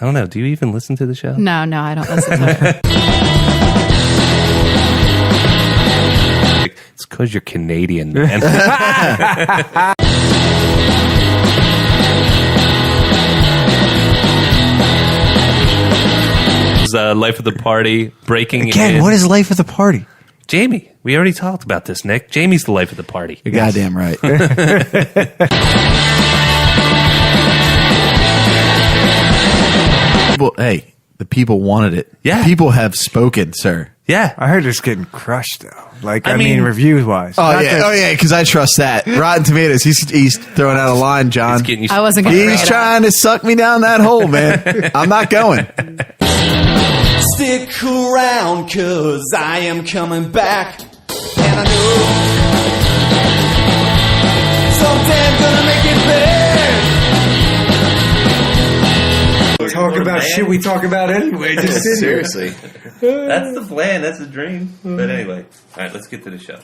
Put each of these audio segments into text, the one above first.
I don't know. Do you even listen to the show? No, I don't listen to it. It's because you're Canadian, man. Life of the party, breaking Again, in. what is life of the party? Jamie, we already talked about this, Nick. Jamie's the life of the party. You're goddamn right. Well, hey, the people wanted it. Yeah. People have spoken, sir. Yeah. I heard it's getting crushed though. Like I mean mean reviews wise. Oh yeah, because I trust that. Rotten Tomatoes. He's throwing out a line, John. He's getting you. I wasn't going to He's trying to suck me down that hole, man. I'm not going. Stick around, cause I am coming back. And I know someday I'm gonna make it big. Talk about shit we talk about anyway. Just sit here. Seriously. That's the plan. That's the dream. But anyway, all right, let's get to the show.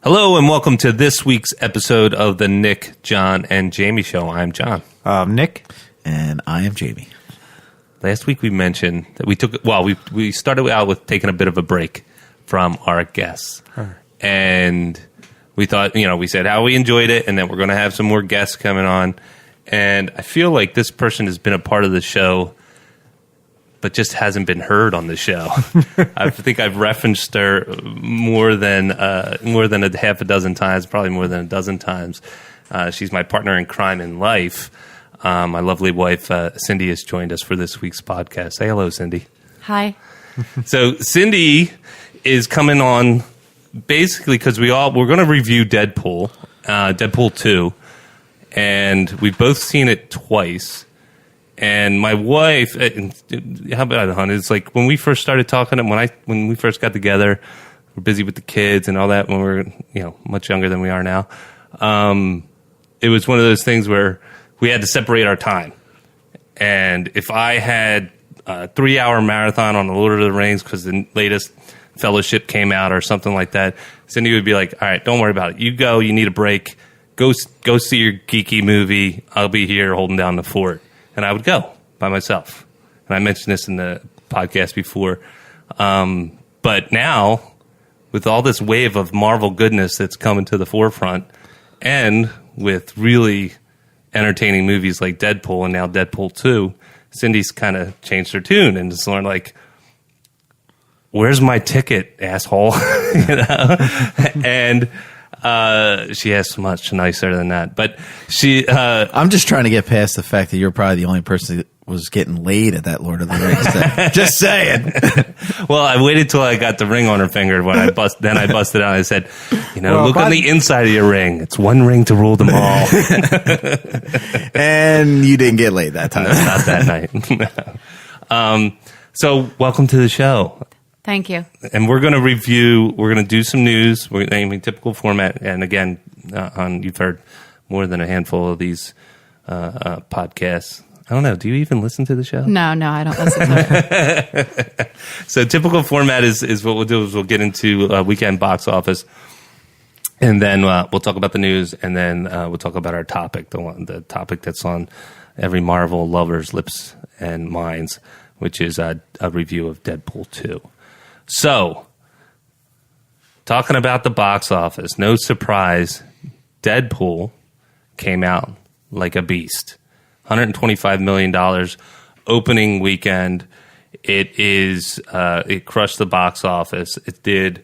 Hello, and welcome to this week's episode of the Nick, Jon, and Jamie Show. I'm John. Nick. And I am Jamie. Last week we mentioned that we started out with taking a bit of a break from our guests. And we thought, we said how we enjoyed it and that we're going to have some more guests coming on. And I feel like this person has been a part of the show, but just hasn't been heard on the show. I think I've referenced her more than a half a dozen times, probably more than a dozen times. She's my partner in crime in life. My lovely wife, Cindy, has joined us for this week's podcast. Say hello, Cindy. Hi. So Cindy is coming on basically because we're going to review Deadpool, Deadpool 2, and we've both seen it twice. And my wife, how about it, hon? It's like when we first started talking, when we first got together, we're busy with the kids and all that when we were much younger than we are now. It was one of those things where we had to separate our time. And if I had a 3-hour marathon on the Lord of the Rings because the latest Fellowship came out or something like that, Cindy would be like, all right, don't worry about it. You go, you need a break. Go see your geeky movie. I'll be here holding down the fort. And I would go by myself. And I mentioned this in the podcast before. But now, with all this wave of Marvel goodness that's coming to the forefront, and with really entertaining movies like Deadpool and now Deadpool 2, Cindy's kind of changed her tune and just learned, like, where's my ticket, asshole? And she has much nicer than that. But she... I'm just trying to get past the fact that you're probably the only person that was getting laid at that Lord of the Rings thing. Just saying. Well, I waited till I got the ring on her finger when I busted out. I said, look on the inside of your ring. It's one ring to rule them all. And you didn't get laid that time. No, not that night. So welcome to the show. Thank you. And we're going to do some news. We're aiming typical format. And again, you've heard more than a handful of these podcasts. I don't know. Do you even listen to the show? No, I don't listen to it. So typical format is what we'll do is we'll get into weekend box office. And then we'll talk about the news. And then we'll talk about our topic, the topic that's on every Marvel lover's lips and minds, which is a review of Deadpool 2. So, talking about the box office, no surprise, Deadpool came out like a beast. $125 million opening weekend. It crushed the box office. It did,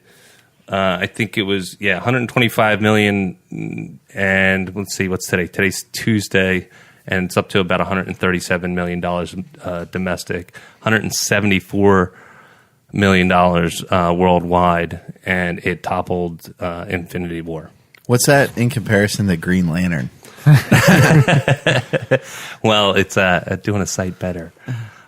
I think it was, $125 million. And let's see, what's today? Today's Tuesday. And it's up to about $137 million domestic, $174 million worldwide, and it toppled Infinity War. What's that in comparison to Green Lantern? Well, it's doing a sight better.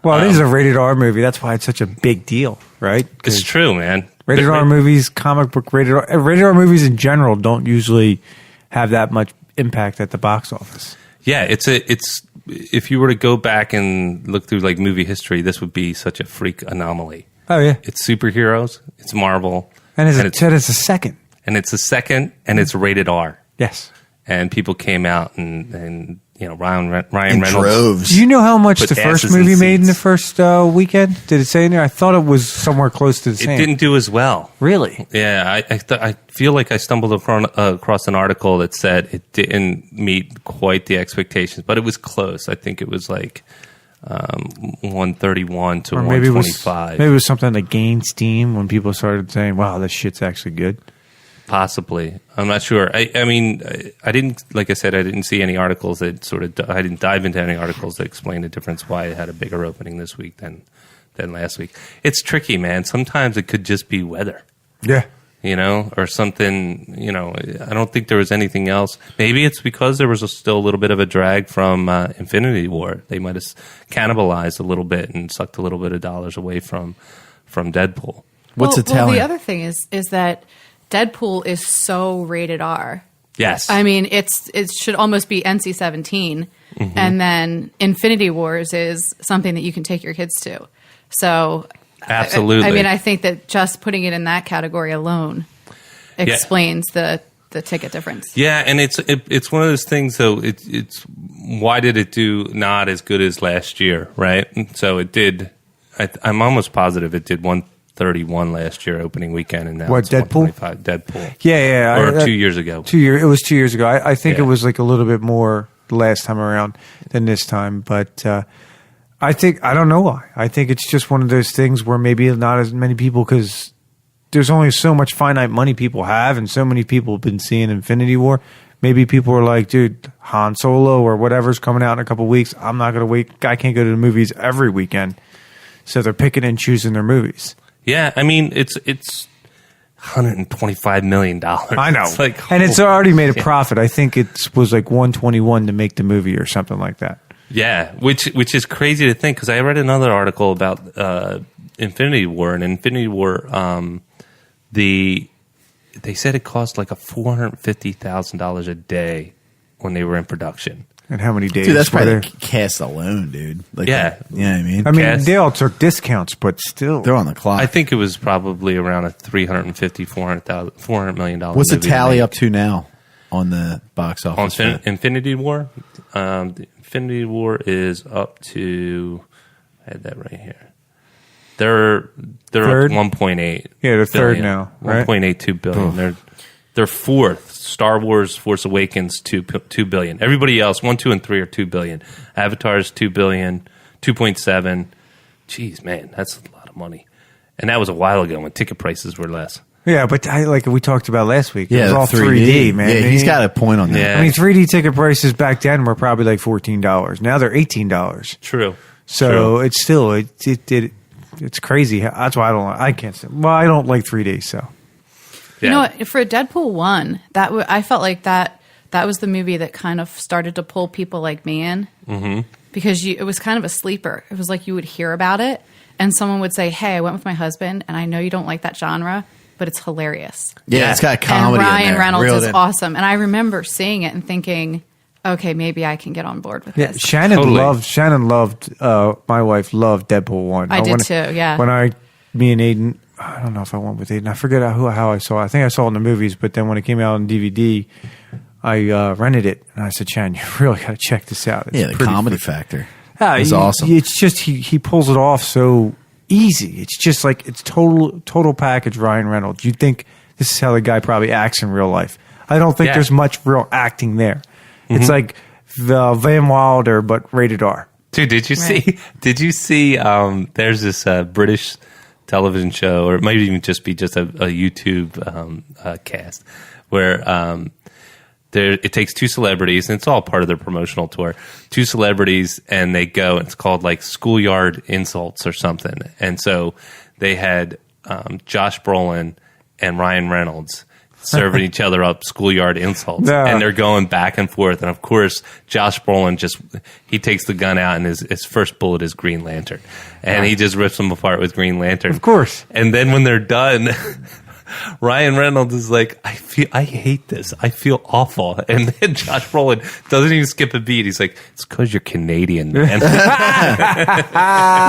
Well, it is a rated R movie. That's why it's such a big deal, right? It's true, man. Rated R movies, comic book rated R movies in general don't usually have that much impact at the box office. Yeah, it's if you were to go back and look through like movie history, this would be such a freak anomaly. Oh yeah, it's superheroes, it's Marvel, and it's a second, and it's a second, and it's rated R. Yes, and people came out and Ryan In Reynolds. droves. Do you know how much Put the first asses in movie made in the seats. first weekend? Did it say in there? I thought it was somewhere close to the It same. didn't do as well. Really? Yeah, I feel like I stumbled across an article that said it didn't meet quite the expectations, but it was close. I think it was like 131 to Or maybe it was 125. maybe it was something that gained steam when people started saying, "Wow, this shit's actually good." Possibly. I'm not sure. I mean, I didn't, like I said, I didn't see any articles that I didn't dive into any articles that explain the difference why it had a bigger opening this week than last week. It's tricky, man. Sometimes it could just be weather, Yeah. or something, I don't think there was anything else. Maybe it's because there was still a little bit of a drag from Infinity War. They might have cannibalized a little bit and sucked a little bit of dollars away from Deadpool. What's Italian? Well, the other thing is that Deadpool is so rated R. Yes. I mean, it should almost be NC-17, and then Infinity Wars is something that you can take your kids to. So, Absolutely. I mean, I think that just putting it in that category alone explains the ticket difference. Yeah, and it's one of those things. Though it's why did it do not as good as last year, right? So it did. I'm almost positive it did 131 last year opening weekend, and now What, it's Deadpool? 125. Deadpool. Yeah. Or 2 years ago. It was 2 years ago. I think Yeah. it was like a little bit more the last time around than this time, but I don't know why. I think it's just one of those things where maybe not as many people, because there's only so much finite money people have, and so many people have been seeing Infinity War. Maybe people are like, dude, Han Solo or whatever's coming out in a couple weeks, I'm not going to wait. I can't go to the movies every weekend. So they're picking and choosing their movies. Yeah, I mean it's $125 million. I know. It's like, and it's oh, already made a yeah. profit. I think it was like 121 to make the movie or something like that. Yeah, which is crazy to think, because I read another article about Infinity War, and Infinity War, they said it cost like $450,000 a day when they were in production. And how many days? Dude, that's were probably there? the cast alone, dude. Like, Yeah. You know what I mean? I mean, Cast. they all took discounts, but still. They're on the clock. I think it was probably around a $400 million. What's the movie tally to make. up to now on the box on office? Infinity War? The Infinity War is up to. I had that right here. They're Third? up 1.8. Yeah, they're third billion. now, right? 1.82 billion. They're fourth. Star Wars: Force Awakens 2 billion. Everybody else 1, 2, and 3 are 2 billion. Avatar's 2 billion, 2.7. Jeez, man, that's a lot of money. And that was a while ago when ticket prices were less. Yeah, but like we talked about last week, it Yeah, was all 3D, man. Yeah, he's got a point on that. Yeah. I mean, 3D ticket prices back then were probably like $14. Now they're $18. True. So True. it's still it's crazy. That's why I can't say. Well, I don't like 3D. So Yeah. You know what? For Deadpool 1, I felt like that was the movie that kind of started to pull people like me in. Mm-hmm. Because it was kind of a sleeper. It was like you would hear about it, and someone would say, hey, I went with my husband, and I know you don't like that genre, but it's hilarious. Yeah, it's got comedy And Ryan in there. Reynolds Reeled is in. awesome. And I remember seeing it and thinking, okay, maybe I can get on board with yeah, this. Shannon loved. My wife loved Deadpool 1. I did too, yeah. When me and Aiden, I don't know if I went with Aiden. I forget how I saw it. I think I saw it in the movies, but then when it came out on DVD, I rented it, and I said, Shannon, you really got to check this out. It's Yeah, the pretty comedy factor. Yeah, It's awesome. It's just he pulls it off so easy. It's just like it's total package. Ryan Reynolds. You'd think this is how the guy probably acts in real life. I don't think Yeah. there's much real acting there. It's like the Van Wilder but rated R. Dude, did you Right. see? Did you see? There's this British television show, or it might even just be a YouTube cast, where it takes two celebrities, and it's all part of their promotional tour. Two celebrities, and they go. It's called like Schoolyard Insults or something. And so they had Josh Brolin and Ryan Reynolds serving each other up schoolyard insults, Yeah. and they're going back and forth. And of course, Josh Brolin he takes the gun out, and his first bullet is Green Lantern, and he just rips them apart with Green Lantern. Of course. And then when they're done, Ryan Reynolds is like, I hate this. I feel awful. And then Josh Brolin doesn't even skip a beat. He's like, it's because you're Canadian, man.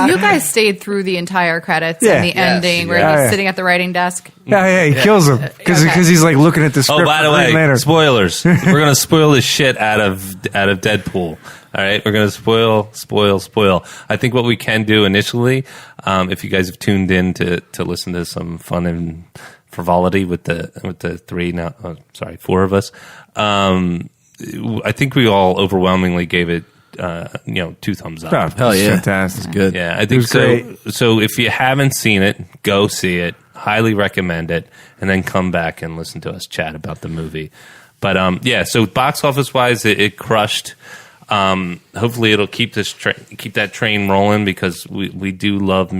You guys stayed through the entire credits Yeah. and the Yes. ending where Yeah. he's sitting at the writing desk. Yeah, he kills him because Okay. he's like looking at the script. Oh, by the for Green way, Lantern. spoilers. We're gonna spoil the shit out of Deadpool. All right, we're gonna spoil. I think what we can do initially, if you guys have tuned in to listen to some fun and frivolity with the four of us, I think we all overwhelmingly gave it 2 thumbs up. Oh, Hell yeah. fantastic. Good. Yeah, I It think was so. great. So if you haven't seen it, go see it. Highly recommend it, and then come back and listen to us chat about the movie. But so box office wise, it crushed. Hopefully, it'll keep that train rolling because we do love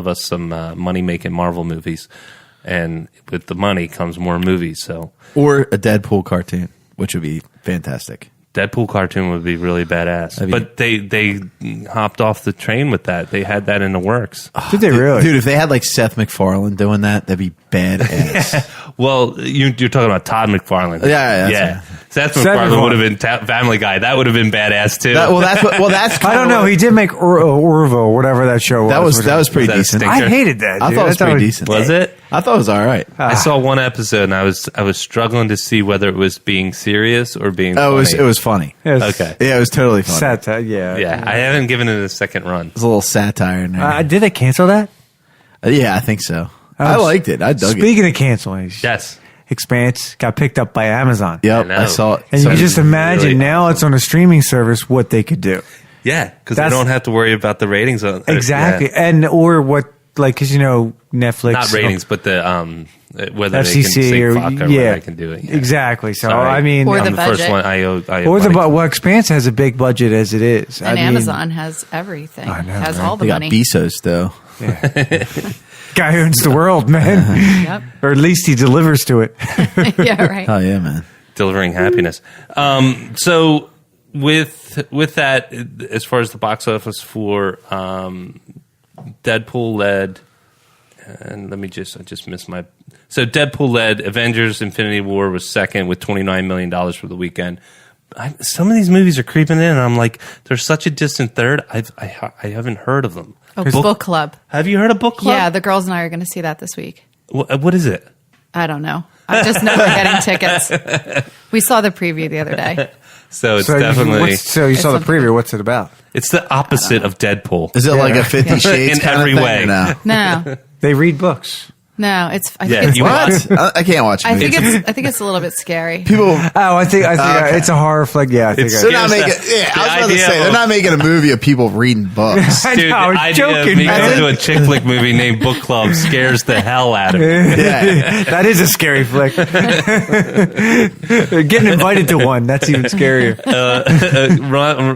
us some money making Marvel movies, and with the money comes more movies. So Or a Deadpool cartoon, which would be fantastic. Deadpool cartoon would be really badass. But they hopped off the train with that. They had that in the works. Did they really? Dude, if they had like Seth MacFarlane doing that, that'd be badass. Well, you're talking about Todd McFarlane. Yeah, that's Seth Seth MacFarlane MacFarlane. would have been Family Guy. That would have been badass too. That's I don't know. He did make Orville, whatever that show was. that was pretty Was that decent. Stinker? I hated that. I dude. thought it was pretty decent. Was it? I thought it was all right. I saw one episode and I was struggling to see whether it was being serious or being. Oh, funny. it was funny. Yes. Okay. Yeah, it was totally funny. Satire, yeah. Yeah, I haven't given it a second run. There's a little satire in there. Did they cancel that? Yeah, I think so. I liked it. I dug it. Speaking of canceling, Yes. Expanse got picked up by Amazon. Yep, I know. I saw it. And you So- can just imagine really now it's on a streaming service what they could do. Yeah, because they That's- don't have to worry about the ratings. Exactly. Yeah. And or what, like, because, Netflix. Not ratings, but the whether they can FCC say or, fuck or yeah. whether they can do it. Yeah. Exactly. So, Sorry. I mean. Or I'm the the first budget. one. I or owe money. well, Expanse has a big budget as it is. And I mean, Amazon has everything. I know, has right? all the They got money. Bezos, though. guy who owns the world, man. Yep. Or at least he delivers to it. Yeah, right. Oh, yeah, man. delivering happiness. So with that, as far as the box office for Deadpool led, and I just missed my. So Deadpool led. Avengers: Infinity War was second with $29 million for the weekend. Some of these movies are creeping in, and I'm like, they're such a distant third. I haven't heard of them. Oh, book club. Have you heard of Book Club? Yeah, the girls and I are going to see that this week. What is it? I don't know. I just know we're getting tickets. We saw the preview the other day. So it's So definitely you saw the something. preview. What's it about? it's the opposite of Deadpool. Is it like a 50 Yeah. Shades In kind every of thing way. or no? No, They read books. no, it's. I Yeah, think it's. you watch- What? I can't watch I movies. think it's a little bit scary. People. Oh, I think Okay. it's a horror flick. Yeah, I think It's- They're not Here's making. the- Yeah, the I was about to idea say they're of- not making a movie of people reading books. I Dude, know, I was the idea joking, of me man. going to a chick flick movie named Book Club scares the hell out of me. Yeah. That is a scary flick. Getting invited to one, that's even scarier.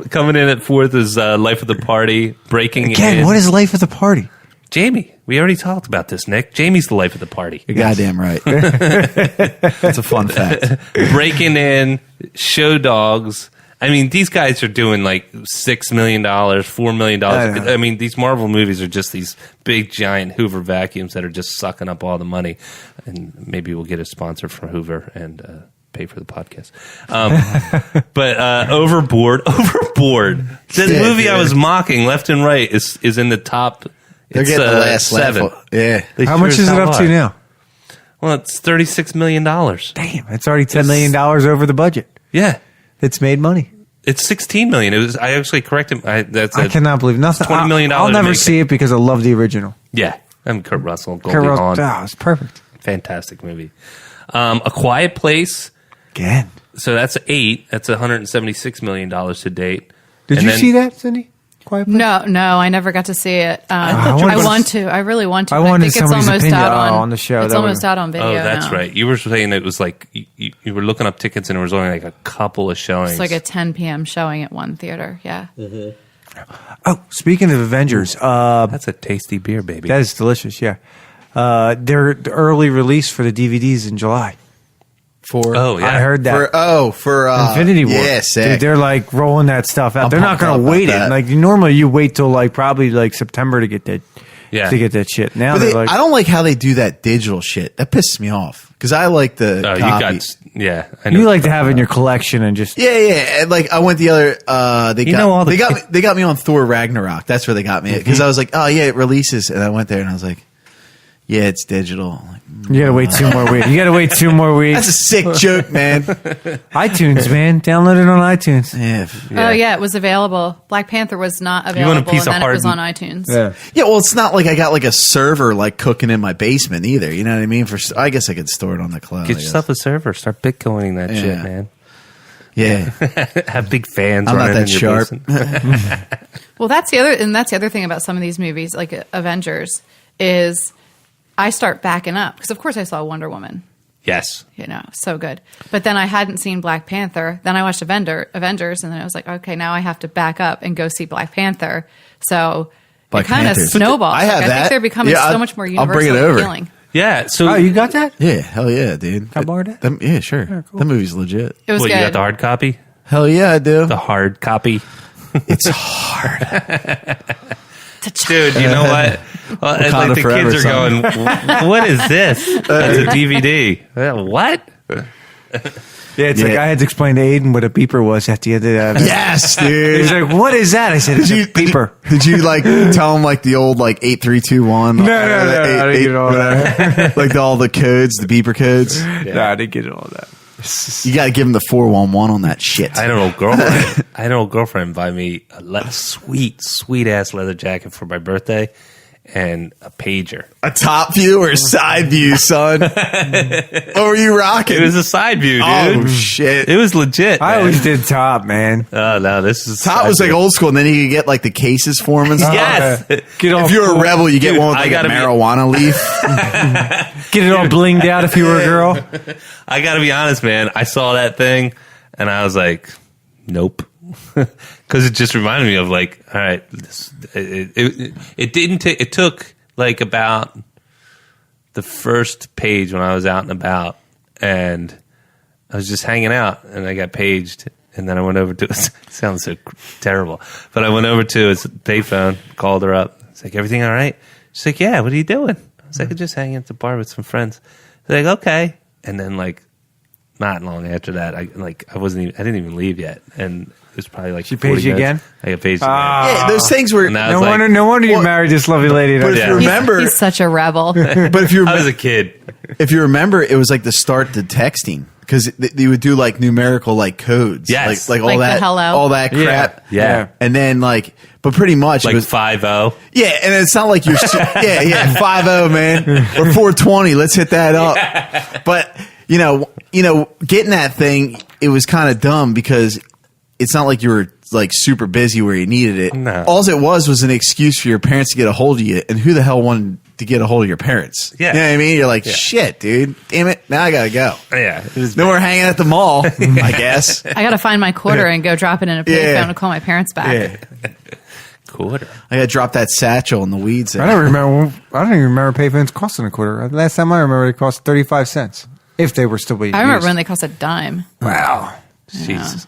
Coming in at fourth is Life of the Party. Breaking Again, in. what is life of the party? Jamie? We already talked about this, Nick. Jamie's the life of the party. You're goddamn right. That's a fun fact. Breaking in, Show Dogs. I mean, these guys are doing like $6 million, $4 million. I know. I mean, these Marvel movies are just these big, giant Hoover vacuums that are just sucking up all the money. And maybe we'll get a sponsor from Hoover and pay for the podcast. But Overboard. The Yeah, movie I dude. was mocking left and right is in the top. They're It's, getting the last seven. laugh. Yeah. They How sure much as is it hell up to are. now? Well, it's $36 million. Damn, it's already $10 million over the budget. Yeah. It's made money. It's $16 million. It was. I actually corrected. I cannot believe nothing. $20 million I'll to never make see it because I love the original. Yeah, I'm Kurt Russell. Goldie Kurt Russell, Hawn. it's perfect. Fantastic movie. A Quiet Place. Again. So that's 8. That's $176 million to date. Did And you then- see that, Cindy? Quiet Place? No, I never got to see it. I I wanted- want to. I really want to. I but wanted think it's somebody's almost opinion out on the show. It's That almost would- out on video. Oh, that's now. right. You were saying it was like you were looking up tickets and there was only like a couple of showings. It's like a 10 p.m. showing at one theater. Yeah. Oh, speaking of Avengers, That's a tasty beer, baby. that is delicious, yeah. They're the early release for the DVDs in July. Oh, yeah. I heard that. For Infinity War. Yeah, sick. Dude, they're like rolling that stuff out. I'm They're not pumped going up to about wait it. that. Like normally you wait till like probably like September to get that Yeah. to get that shit. Now But they're like I don't like how they do that digital shit. That pisses me off because I like the Oh, you copy. got. Yeah, I know. you like to have in your collection and just Yeah. And like I went the other. know all the They got me on Thor Ragnarok. That's where they got me because I was like, oh yeah, it releases, and I went there and I was like, Yeah, it's digital. You gotta wait 2 more weeks. You gotta wait 2 more weeks. That's a sick joke, man. iTunes, man. Download it on iTunes. Yeah. Oh yeah, it was available. Black Panther was not want a available, piece and of then it was on hardened- iTunes. Yeah. Yeah, well, it's not like I got like a server like cooking in my basement either. You know what I mean? I guess I could store it on the cloud. Get I guess. yourself a server. Start Bitcoining that shit, Yeah. man. Yeah. Have big fans. I'm not running that in your sharp. basement. Well, that's the other thing about some of these movies, like Avengers, is I start backing up because of course I saw Wonder Woman. Yes. So good. But then I hadn't seen Black Panther. Then I watched Avengers, and then I was like, okay, now I have to back up and go see Black Panther. So Black it kind of Panther. snowballs. I have I that. think they're becoming Yeah, so much more I'll bring it universal over. appealing. Yeah. So Oh, you got that? Yeah, hell yeah, dude. Can I borrow that? Yeah, sure. Yeah, cool. That movie's legit. It was what, good. you got the hard copy? Hell yeah, I do. The hard copy? It's hard. Dude, you know what? Well, it's like the forever, kids are son. going, what is this? It's a DVD. What? Yeah, it's like I had to explain to Aiden what a beeper was at the end of that. Yes, dude. He's like, what is that? I said, it's a beeper. Did you like tell him like the old like 8321? No, I didn't get all that. Like all the codes, the beeper codes. No, I didn't get all that. You got to give him the 411 on that shit. I had an old girlfriend. I had an old girlfriend buy me a sweet ass leather jacket for my birthday and a pager. A top view or side view, son? What were you rocking? It was a side view, dude. Oh shit! It was legit. I man. always did top, man. Oh no, this is Top side was like view. old school, and then you could get like the cases for him and stuff. Yes. Get all If you're a rebel, you get Dude, one with I like a gotta be- marijuana leaf. Get it all blinged out if you were a girl. I got to be honest, man. I saw that thing and I was like, nope. Because it just reminded me of like, all right, it didn't take, it took like about the first page when I was out and about and I was just hanging out and I got paged and then I went over to, it sounds so terrible, but I went over to his payphone, called her up. It's like, everything all right? She's like, yeah, what are you doing? I was like, I'm just hanging at the bar with some friends. They're like, okay. And then like, not long after that, I didn't even leave yet. And it was probably like, She 40 paged you minutes. again? I got paged Yeah, those things were. And I No was like, wonder you Well, married this lovely lady. But if Yeah. you remember, He's such a rebel. but if you I was a kid. if you remember, it was like the start to texting because they would do like numerical like codes, Yes. like all Like the that, hello. all that crap, Yeah. and then like, but pretty much Like it was 5-0. yeah, and it's not like you're yeah 5-0 man or 420. Let's hit that up. But you know, getting that thing, it was kind of dumb because it's not like you were like super busy where you needed it. No. All it was an excuse for your parents to get a hold of you, and who the hell wanted to get a hold of your parents? Yeah. You know what I mean? You're like, shit, dude, damn it, now I gotta go. Yeah. It was Then we're hanging at the mall, I guess. I got to find my quarter and go drop it in a payphone Yeah. and call my parents back. Yeah, quarter. I gotta drop that satchel in the weeds. There. I don't even remember payphones costing a quarter. Last time I remember, it cost 35 cents if they were still being I remember used. when they cost a dime. Wow. Jesus.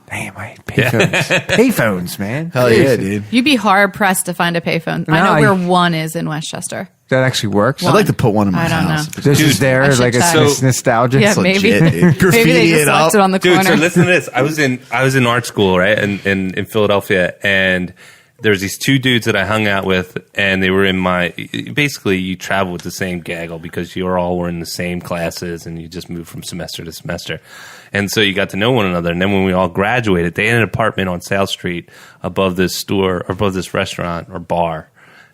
Damn, I hate payphones. Payphones, man. Hell yeah, dude. You'd be hard pressed to find a payphone. I know where one is in Westchester. That actually works. I'd like to put one in my I don't house. know. This is there, I should like check. it's nostalgia. Yeah, It's maybe. legit, dude. Maybe Graffiti they just it left up. it on the Dude, corner. so listen to this. I was in art school, right, in Philadelphia, and there's these two dudes that I hung out with, and they were in my. Basically, you travel with the same gaggle because you all were in the same classes, and you just moved from semester to semester, and so you got to know one another. And then when we all graduated, they had an apartment on South Street above this store, or above this restaurant or bar.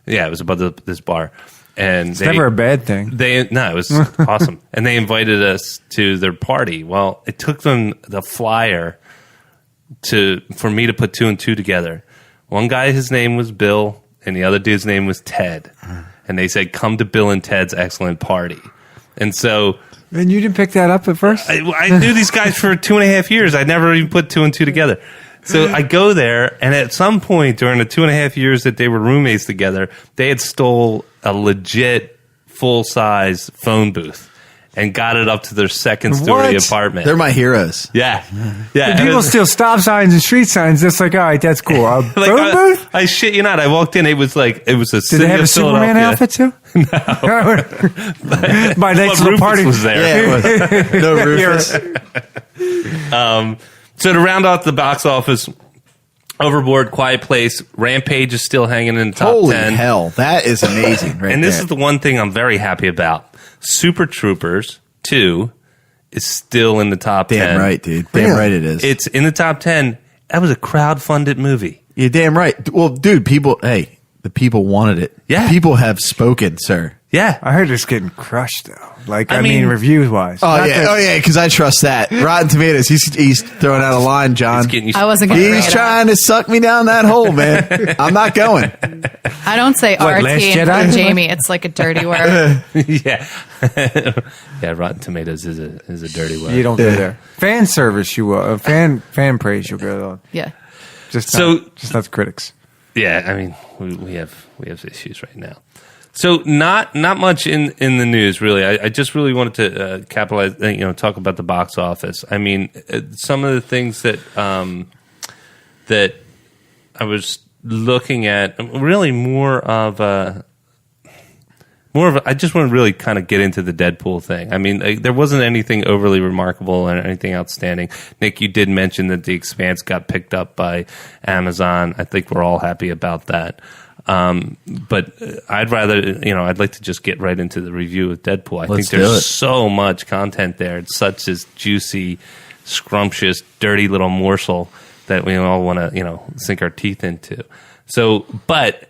Yeah, it was above this bar. And It's never a bad thing. it was awesome. And they invited us to their party. Well, it took them the flyer for me to put two and two together. One guy, his name was Bill, and the other dude's name was Ted. And they said, come to Bill and Ted's excellent party. And so And you didn't pick that up at first? I knew these guys for 2.5 years. I never even put two and two together. So I go there, and at some point during the 2.5 years that they were roommates together, they had stole a legit full-size phone booth and got it up to their second-story What? apartment. They're my heroes. Yeah. And people steal stop signs and street signs. It's like, all right, that's cool. A Like, phone booth? I shit you not. I walked in. It was a Did city they have of a Superman Philadelphia. outfit too? No. My next Well, little Rufus party was there. Yeah, it was. No Rufus. So to round out the box office, Overboard, Quiet Place, Rampage is still hanging in the top Holy 10. hell, that is amazing, right? And this there. is the one thing I'm very happy about. Super Troopers 2 is still in the top 10. Damn right, dude. Damn right it is. It's in the top 10. That was a crowd-funded movie. You're damn right. Well, dude, the people wanted it. Yeah. People have spoken, sir. Yeah. I heard it's getting crushed though. Like I I mean, mean- reviews wise. Oh yeah, because I trust that. Rotten Tomatoes. He's throwing out a line, John. It's getting you I wasn't gonna bring He's it up. trying to suck me down that hole, man. I'm not going. I don't say What, RT Last in Jedi? front of Jamie. It's like a dirty word. yeah. Yeah, Rotten Tomatoes is a dirty word. You don't go Yeah. there. Fan service, you will. Fan praise, you'll go on. Yeah. Just So- just not the critics. Yeah, I mean, we have issues right now. So not much in the news really. I just really wanted to capitalize, talk about the box office. I mean, some of the things that that I was looking at, really more of a. I just want to really kind of get into the Deadpool thing. I mean, there wasn't anything overly remarkable or anything outstanding. Nick, you did mention that The Expanse got picked up by Amazon. I think we're all happy about that. But I'd rather, I'd like to just get right into the review of Deadpool. I Let's think do it. there's so much content there. It's such a juicy, scrumptious, dirty little morsel that we all want to, sink our teeth into. So,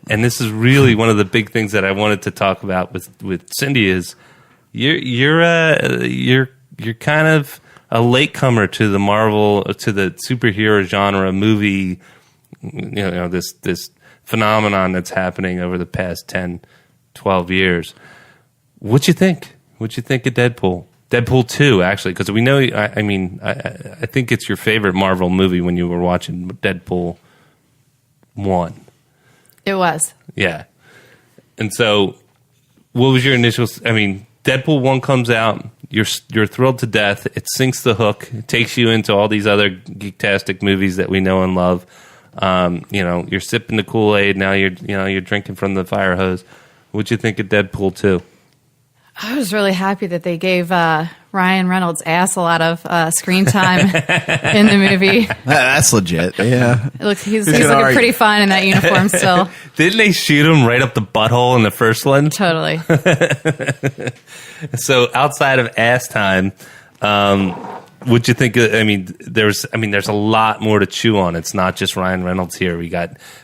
and this is really one of the big things that I wanted to talk about with Cindy is you're kind of a latecomer to the Marvel, to the superhero genre movie, this phenomenon that's happening over the past 10, 12 years. What'd you think? What'd you think of Deadpool? Deadpool 2, actually, because we know, I think it's your favorite Marvel movie when you were watching Deadpool 1. It was. Yeah. And so, what was your initial? I mean, Deadpool 1 comes out. You're thrilled to death. It sinks the hook. It takes you into all these other geektastic movies that we know and love. You're sipping the Kool-Aid. Now you're drinking from the fire hose. What'd you think of Deadpool 2? I was really happy that they gave Ryan Reynolds' ass a lot of screen time in the movie. That's legit. Yeah. He's gonna looking argue. pretty fine in that uniform still. Didn't they shoot him right up the butthole in the first one? Totally. So outside of ass time, what'd you think? There's a lot more to chew on. It's not just Ryan Reynolds here.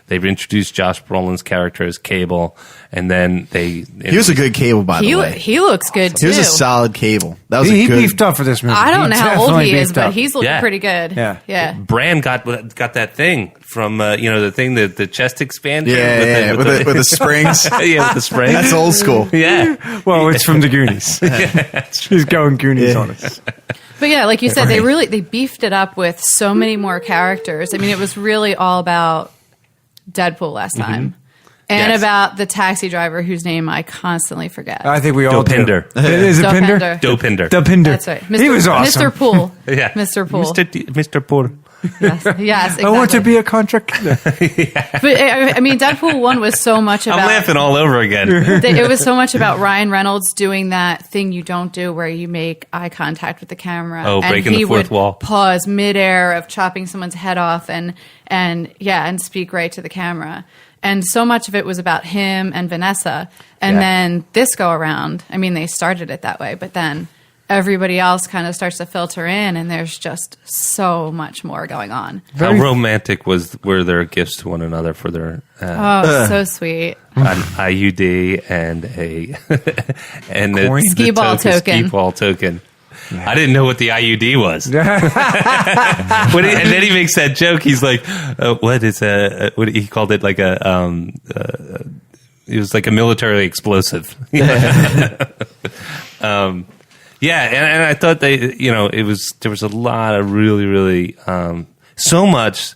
They've introduced Josh Brolin's character as Cable, and then he was a good Cable, by the way. He looks good too. He was a solid Cable. That was He a good. beefed up for this movie. I don't know how old he is, beefed but up. he's looking Yeah. pretty good. Yeah. Bran got that thing from the thing that the chest expander. Yeah, with the springs. Yeah, with the springs. That's old school. Yeah, Well, it's from the Goonies. He's going Goonies on us. But yeah, like you said, they beefed it up with so many more characters. I mean, it was really all about Deadpool last time. And Yes. about the taxi driver whose name I constantly forget. I think we all do. Dopinder. Is it Pinder? Dopinder. Dopinder. Dopinder. That's right. He was awesome. Mr. Poole. Yeah, Mr. Poole. Mr. Poole. Yes, exactly. I want to be a contract killer. But I mean, Deadpool 1 was so much about. I'm laughing all over again. It was so much about Ryan Reynolds doing that thing you don't do where you make eye contact with the camera. Oh, and breaking the he fourth would wall. Pause midair of chopping someone's head off and speak right to the camera. And so much of it was about him and Vanessa. And Yeah. then this go around, I mean, they started it that way, but then everybody else kind of starts to filter in, and there's just so much more going on. How romantic were their gifts to one another for their So sweet. an IUD and a Coin? Skee ball token. Skee ball token. I didn't know what the IUD was. And then he makes that joke. He's like, "What is what he called it? Like it was like a military explosive." And I thought there was a lot of really, really so much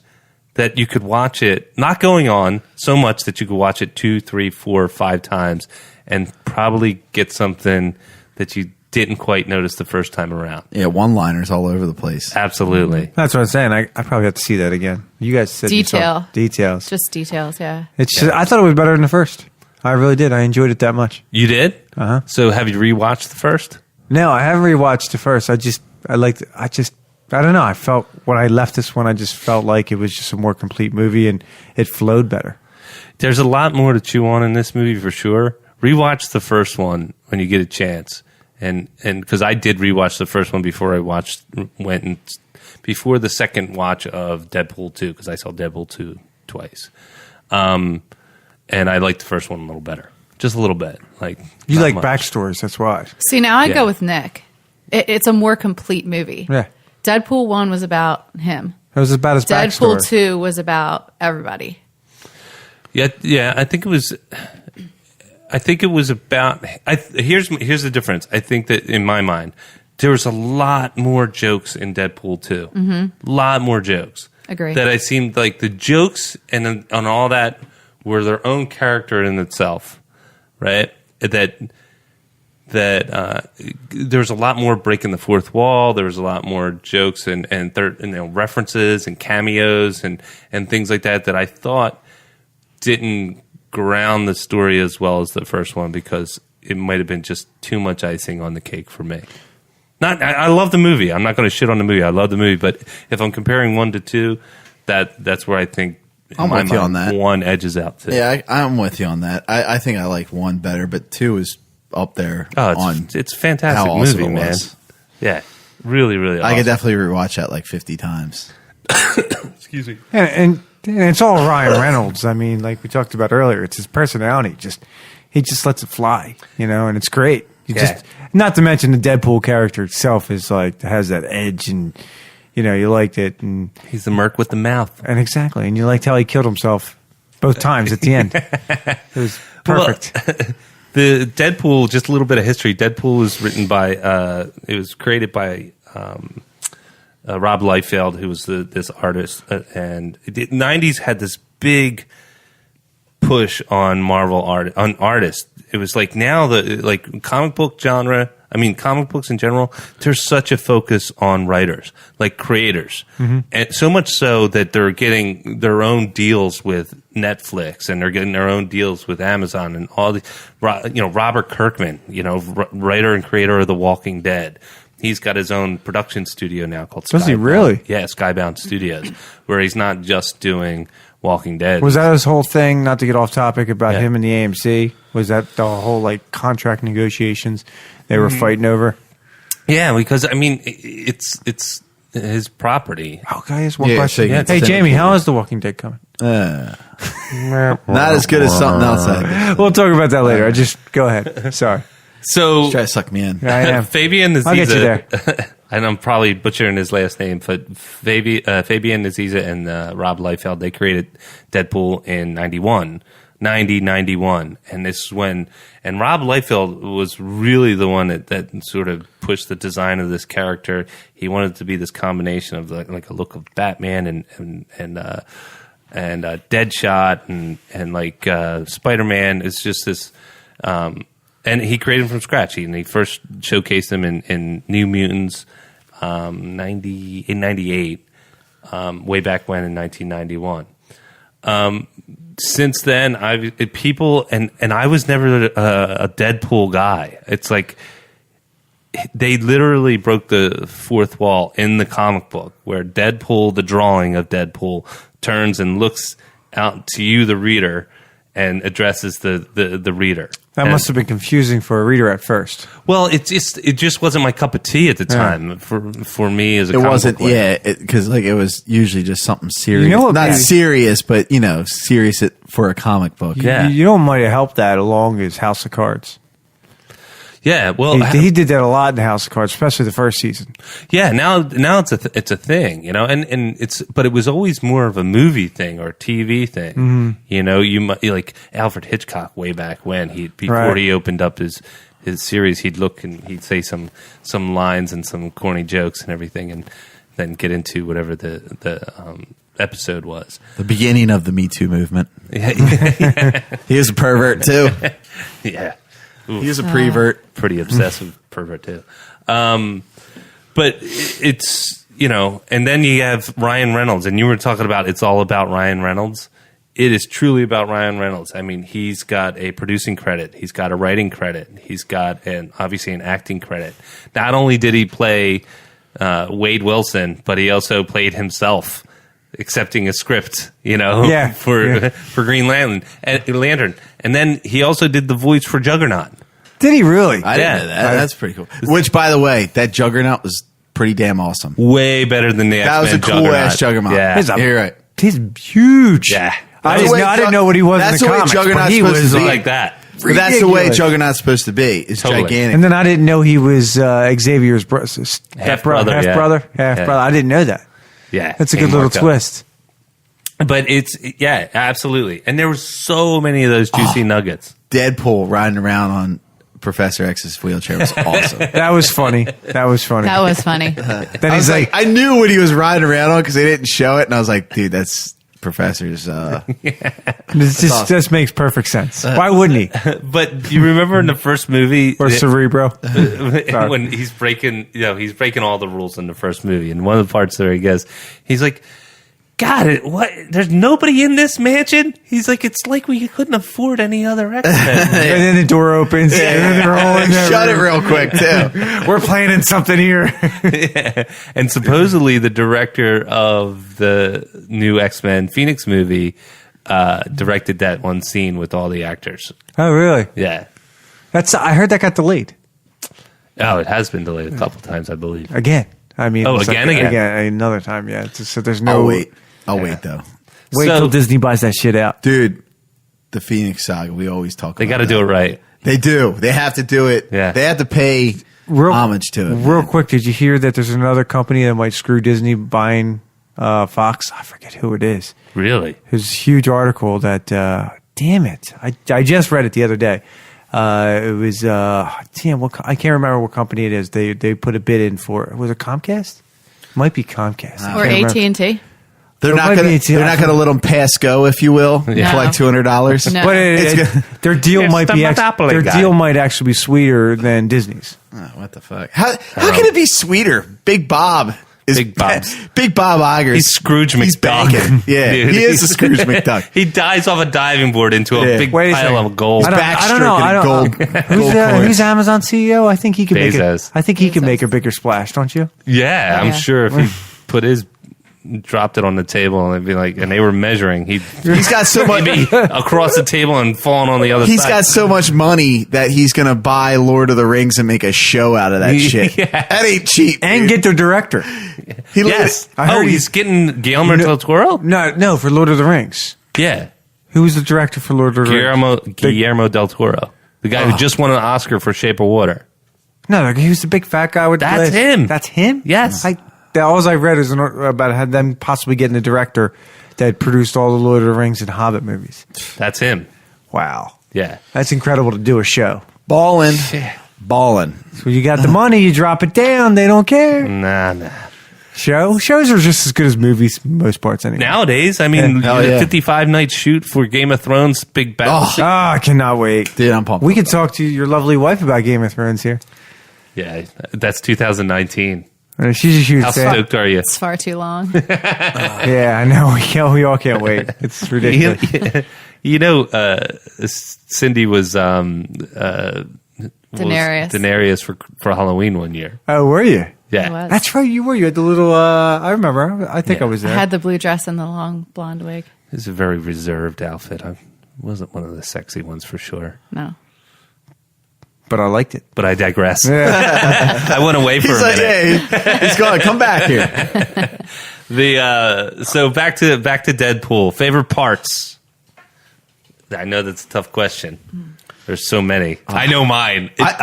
that you could watch it, not going on, so much that you could watch it 2, 3, 4, 5 times and probably get something that you didn't quite notice the first time around. Yeah, one-liners all over the place. Absolutely. That's what I'm saying. I probably have to see that again. You guys said you saw details. Just details, yeah. It's just, I thought it was better than the first. I really did. I enjoyed it that much. You did? Uh-huh. So have you rewatched the first? No, I haven't rewatched the first. I don't know. I felt when I left this one, I just felt like it was just a more complete movie and it flowed better. There's a lot more to chew on in this movie for sure. Rewatch the first one when you get a chance, and because I did rewatch the first one before I before the second watch of Deadpool 2, because I saw Deadpool 2 twice, and I liked the first one a little better, just a little bit. Like You like much. backstories, that's why. See, now I Yeah. go with Nick. It's a more complete movie. Yeah. Deadpool 1 was about him. It was about his Deadpool backstory. 2 was about everybody. Yeah. I think it was. I think it was about. Here's the difference. I think that in my mind, there was a lot more jokes in Deadpool 2. Mm-hmm. A lot more jokes. Agree. That I seemed like the jokes and on all that were their own character in itself, right? That there was a lot more breaking the fourth wall. There was a lot more jokes and references and cameos and things like that I thought didn't ground the story as well as the first one, because it might have been just too much icing on the cake for me. I love the movie. I'm not going to shit on the movie. I love the movie, but if I'm comparing 1 to 2, that's where I think I'm with you on that. 1 edges out to. Yeah, I'm with you on that. I think I like 1 better, but 2 is up there. It's a fantastic how awesome movie, it man. was. Yeah, really, really awesome. I could definitely rewatch that like 50 times. Excuse me. And it's all Ryan Reynolds. I mean, like we talked about earlier, it's his personality. He just lets it fly, and it's great. Just not to mention the Deadpool character itself is like has that edge, and you liked it, and He's the merc with the mouth. and exactly, and you liked how he killed himself both times at the end. It was perfect. The Deadpool, just a little bit of history. Deadpool was written by, it was created by Rob Liefeld, who was this artist. And the 90s had this big push on Marvel on artists. It was like now comic book genre. I mean, comic books in general, there's such a focus on writers, like creators. Mm-hmm. And so much so that they're getting their own deals with Netflix, and they're getting their own deals with Amazon and all the, Robert Kirkman, writer and creator of The Walking Dead. He's got his own production studio now called Does he really? Yeah, Skybound Studios, where he's not just doing Walking Dead. Was that his whole thing? Not to get off topic about Yeah. him and the AMC. Was that the whole contract negotiations they were fighting over? Yeah, because I mean, it's his property. Oh, can I ask one Yeah, question? so you Hey, can- Jamie, how is The Walking Dead coming? Not as good as something else. We'll talk about that later. Just go ahead. Sorry. So Try to suck me in. I am. Fabian Naziza, I'll get you there. and I'm probably butchering his last name, but Fabian Naziza and Rob Liefeld, they created Deadpool in 91, and this is when, and Rob Liefeld was really the one that sort of pushed the design of this character. He wanted it to be this combination of like a look of Batman and Deadshot and like Spider-Man. It's just this. And he created him from scratch. He first showcased him in New Mutants in 98, way back when in 1991. Since then, I was never a Deadpool guy. It's like they literally broke the fourth wall in the comic book, where Deadpool, the drawing of Deadpool, turns and looks out to you, the reader, and addresses the reader. That must have been confusing for a reader at first. Well, it just wasn't my cup of tea at the time for me as a It comic wasn't, book reader. because it was usually just something serious. You know what, Not maybe- serious, but serious for a comic book. Yeah. You know what might have helped that along is House of Cards. Yeah, well, He did that a lot in House of Cards, especially the first season. yeah. Now it's a thing, and but it was always more of a movie thing or TV thing. Mm-hmm. You might like Alfred Hitchcock way back when before Right. he opened up his series, he'd look and he'd say some lines and some corny jokes and everything, and then get into whatever the episode was. The beginning of the Me Too movement. Yeah, He was a pervert too. yeah. He was a prevert. Pretty obsessive pervert too. But it's, and then you have Ryan Reynolds, and you were talking about it's all about Ryan Reynolds. It is truly about Ryan Reynolds. I mean, he's got a producing credit. He's got a writing credit. He's got obviously an acting credit. Not only did he play Wade Wilson, but he also played himself, accepting a script, for Green Lantern. And then he also did the voice for Juggernaut. Did he really? I didn't know that. That's pretty cool. Which, by the way, that Juggernaut was pretty damn awesome. Way better than the That X-Men was a cool ass Juggernaut. Yeah. You're right. He's huge. Yeah. I didn't know what he was in That's the the way comics, but Juggernaut's he supposed was to be. like that. But that's the way Ridiculous. Juggernaut's supposed to be. It's Totally. gigantic. And then I didn't know he was Xavier's Half-brother, Half yeah. brother. Yeah. I didn't know that. Yeah. That's a good little twist. But absolutely. And there were so many of those juicy nuggets. Deadpool riding around on Professor X's wheelchair was awesome. That was funny. That was funny. Then I he's was like, I knew what he was riding around on because they didn't show it, and I was like, dude, that's Professor's. this just makes perfect sense. Why wouldn't he? But you remember in the first movie, Or Cerebro? when he's breaking all the rules in the first movie, and one of the parts there, he goes, he's like, God, what? There's nobody in this mansion. He's like, it's like we couldn't afford any other X-Men. And then the door opens. And they're all in there. Shut it real quick too. We're planning something here. Yeah. And supposedly the director of the new X-Men Phoenix movie directed that one scene with all the actors. Oh, really? Yeah. I heard that got delayed Oh, it has been delayed a couple times, I believe. again. I mean, Oh, it's again? another time. Yeah. So there's no. I'll wait though. Wait So- till Disney buys that shit out. Dude, the Phoenix Saga. We always talk. They about got to do it right. They do. They have to do it. Yeah. They have to pay homage to it. Real quick, did you hear that there's another company that might screw Disney buying Fox? I forget who it is. Really? There's a huge article that, damn it, I just read it the other day. It was, I can't remember what company it is. They put a bid in for, was it Comcast? Might be Comcast. I Or can't remember. AT&T. They're It not might going be to. They're not going to let them pass go, if you will, for like $200. No. It's Their deal It's might the be monopoly their guy. deal might actually be sweeter than Disney's. Oh, what the fuck? How can it be sweeter? Big Bob is Big Bob's. Big Bob Iger's. He's Scrooge He's McDuck. banking. Yeah, Dude. he is a Scrooge McDuck. He dives off a diving board into a Yeah. big Wait a pile second. of gold. I don't know. Backstroking Gold Who's coins. Amazon CEO? I think he can make it. Bezos. I think he can make a bigger splash, don't you? Yeah, I'm Yeah. sure if he put his dropped it on the table and it'd be like, and they were measuring, He's got so much. be across the table and falling on the other He's side. got so much money that he's going to buy Lord of the Rings and make a show out of that shit. Yes. That ain't cheap. And dude. get the director. He Yes. I heard He's getting Guillermo del Toro. No, for Lord of the Rings. Yeah, Who was the director for Lord of the Rings? Guillermo del Toro, the guy who just won an Oscar for Shape of Water. No, he was the big fat guy with the That's glasses. him. That's him? Yes. All I read is about them possibly getting a director that produced all the Lord of the Rings and Hobbit movies. That's him. Wow. Yeah. That's incredible to do a show. Ballin'. Ballin'. So you got the money, you drop it down, they don't care. Nah. Shows are just as good as movies, most parts anyway. Nowadays, I mean, Hell yeah. 55 night shoot for Game of Thrones, big battle. Oh. I cannot wait. Dude, I'm pumped. We could talk to your lovely wife about Game of Thrones here. Yeah, that's 2019. She's a huge How fan. stoked are you? It's far too long. Yeah, I know. We all can't wait. It's ridiculous. Cindy was Daenerys for Halloween one year. Oh, were you? Yeah. It was. That's right. You were. You had the little. I remember. I think I was I there. had the blue dress and the long blonde wig. It was a very reserved outfit. I wasn't one of the sexy ones for sure. No. But I liked it. But I digress. Yeah. I went away for He's a like, minute. hey, he's going, come back here. So back to Deadpool. Favorite parts? I know that's a tough question. There's so many. I know mine. I'm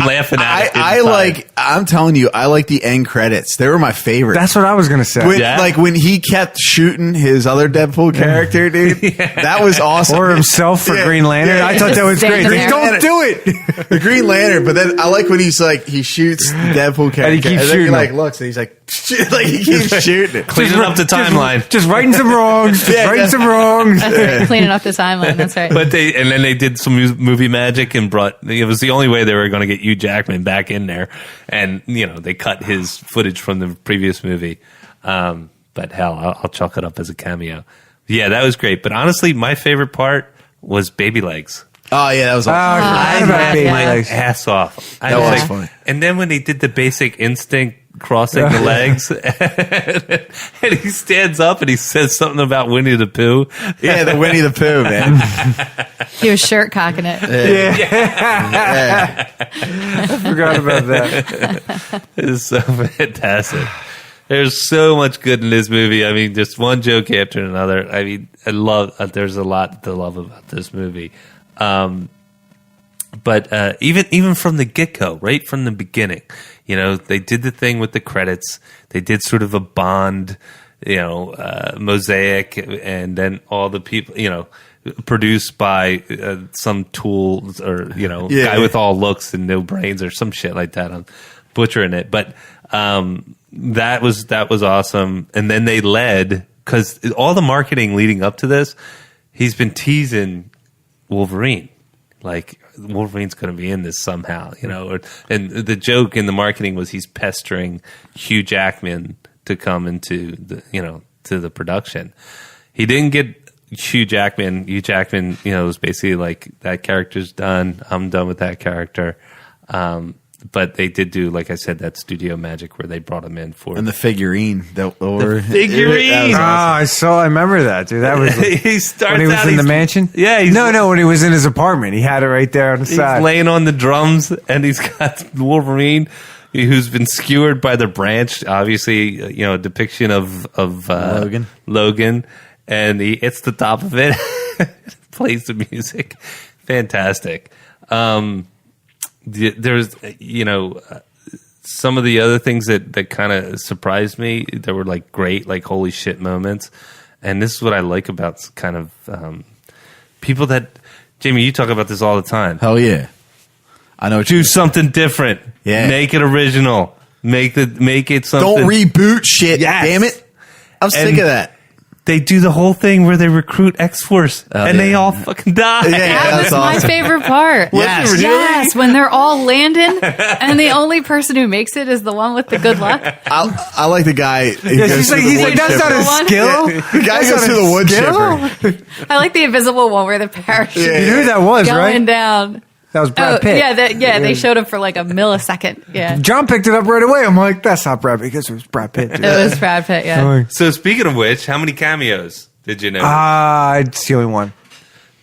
laughing at it. I'm telling you, I like the end credits. They were my favorite. That's what I was gonna say. When, Yeah? Like when he kept shooting his other Deadpool character, dude. That was awesome. Or himself for Yeah, Green Lantern. yeah. I thought that was great. Standing Like, there. don't do it. The Green Lantern, but then I like when he's like he shoots the Deadpool character, And he keeps then shooting he like him. looks and he's like, like he keeps shooting it. Cleaning up the timeline. Just writing some wrongs. Yeah, Writing yeah. some wrongs. That's right. Cleaning up the timeline. That's right. But then they did some movie magic and it was the only way they were going to get Hugh Jackman back in there, and they cut his footage from the previous movie. But hell, I'll chalk it up as a cameo. Yeah, that was great. But honestly, my favorite part was Baby Legs. Oh yeah, that was awesome. I about laughed Baby my Legs. ass off. That was funny. And then when they did the Basic Instinct crossing the legs, and he stands up and he says something about Winnie the Pooh. Yeah, the Winnie the Pooh, man. He was shirt cocking it. Yeah. I forgot about that. It's so fantastic. There's so much good in this movie. I mean, just one joke after another. I mean, there's a lot to love about this movie. But even from the get-go, right from the beginning, they did the thing with the credits. They did sort of a Bond, mosaic, and then all the people, produced by some tool or, guy with all looks and no brains or some shit like that. I'm butchering it. But that was awesome. And then they led, because all the marketing leading up to this, he's been teasing Wolverine. Like, Wolverine's going to be in this somehow, and the joke in the marketing was he's pestering Hugh Jackman to come into to the production. He didn't get Hugh Jackman. Hugh Jackman, was basically like, that character's done. I'm done with that character. But they did do, like I said, that studio magic where they brought him in for And the figurine. figurine. That was awesome. I remember that, dude. That was he starts when he was out, in the mansion. Yeah, No, when he was in his apartment, he had it right there on the he's side. laying on the drums, and he's got Wolverine, who's been skewered by the branch. Obviously, a depiction of Logan, and he hits the top of it, plays the music, fantastic. There's some of the other things that kind of surprised me. There were like great, like, holy shit moments, and this is what I like about kind of people that, Jamie, you talk about this all the time. Hell yeah. I know. Do something different. Yeah. Make it original. Make it something. Don't reboot shit. Yes. Damn it. I'm sick of that. They do the whole thing where they recruit X-Force and they all fucking die. Yeah, That that's was awesome. my favorite part. Yes. Really? Yes, when they're all landing, and the only person who makes it is the one with the good luck. I like the guy. He Yeah, goes he's through like, the he wood does that chipper. as skill. The guy That's goes not through a the wood skill? chipper. I like the invisible one where the parachute Yeah. You know who that was, going right? down. That was Brad Pitt. Yeah, they showed him for like a millisecond. Yeah, John picked it up right away. I'm like, that's not Brad Pitt, because it was Brad Pitt. Dude. it was Brad Pitt. Yeah, So speaking of which, how many cameos did you know? It's the only one.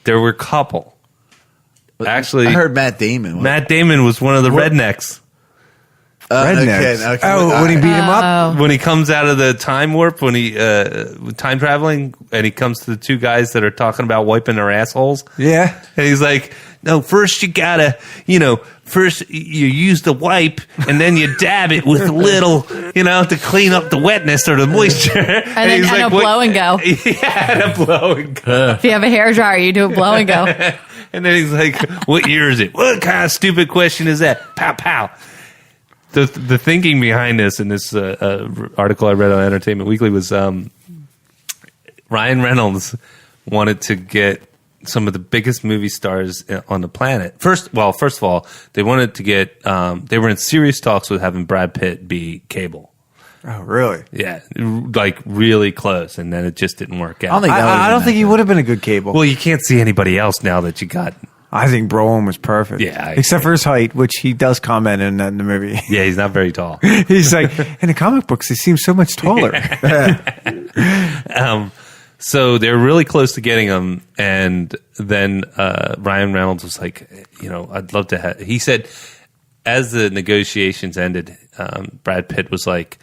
There were a couple. Actually, I heard Matt Damon. Matt Damon was one of the rednecks. Rednecks. Okay. Oh, when he beat him up? When he comes out of the time warp, when he time traveling, and he comes to the two guys that are talking about wiping their assholes, Yeah. and he's like, "No, first you gotta, first you use the wipe, and then you dab it with a little, to clean up the wetness or the moisture." and then he's a "What-" blow and go. Yeah, and a blow and go. If you have a hairdryer, you do a blow and go. And then he's like, "What year is it? What kind of stupid question is that?" Pow pow. The thinking behind this in this article I read on Entertainment Weekly was Ryan Reynolds wanted to get some of the biggest movie stars on the planet. First of all, they wanted to get they were in serious talks with having Brad Pitt be Cable. Oh, really? Yeah, like really close, and then it just didn't work out. I don't think he would have been a good Cable. Well, you can't see anybody else now that you got. I think Brolin was perfect. Yeah, I except agree. for his height, which he does comment in the movie. Yeah, he's not very tall. He's like, in the comic books, he seems so much taller. So they're really close to getting him, and then Ryan Reynolds was like, I'd love to have. He said, as the negotiations ended, Brad Pitt was like,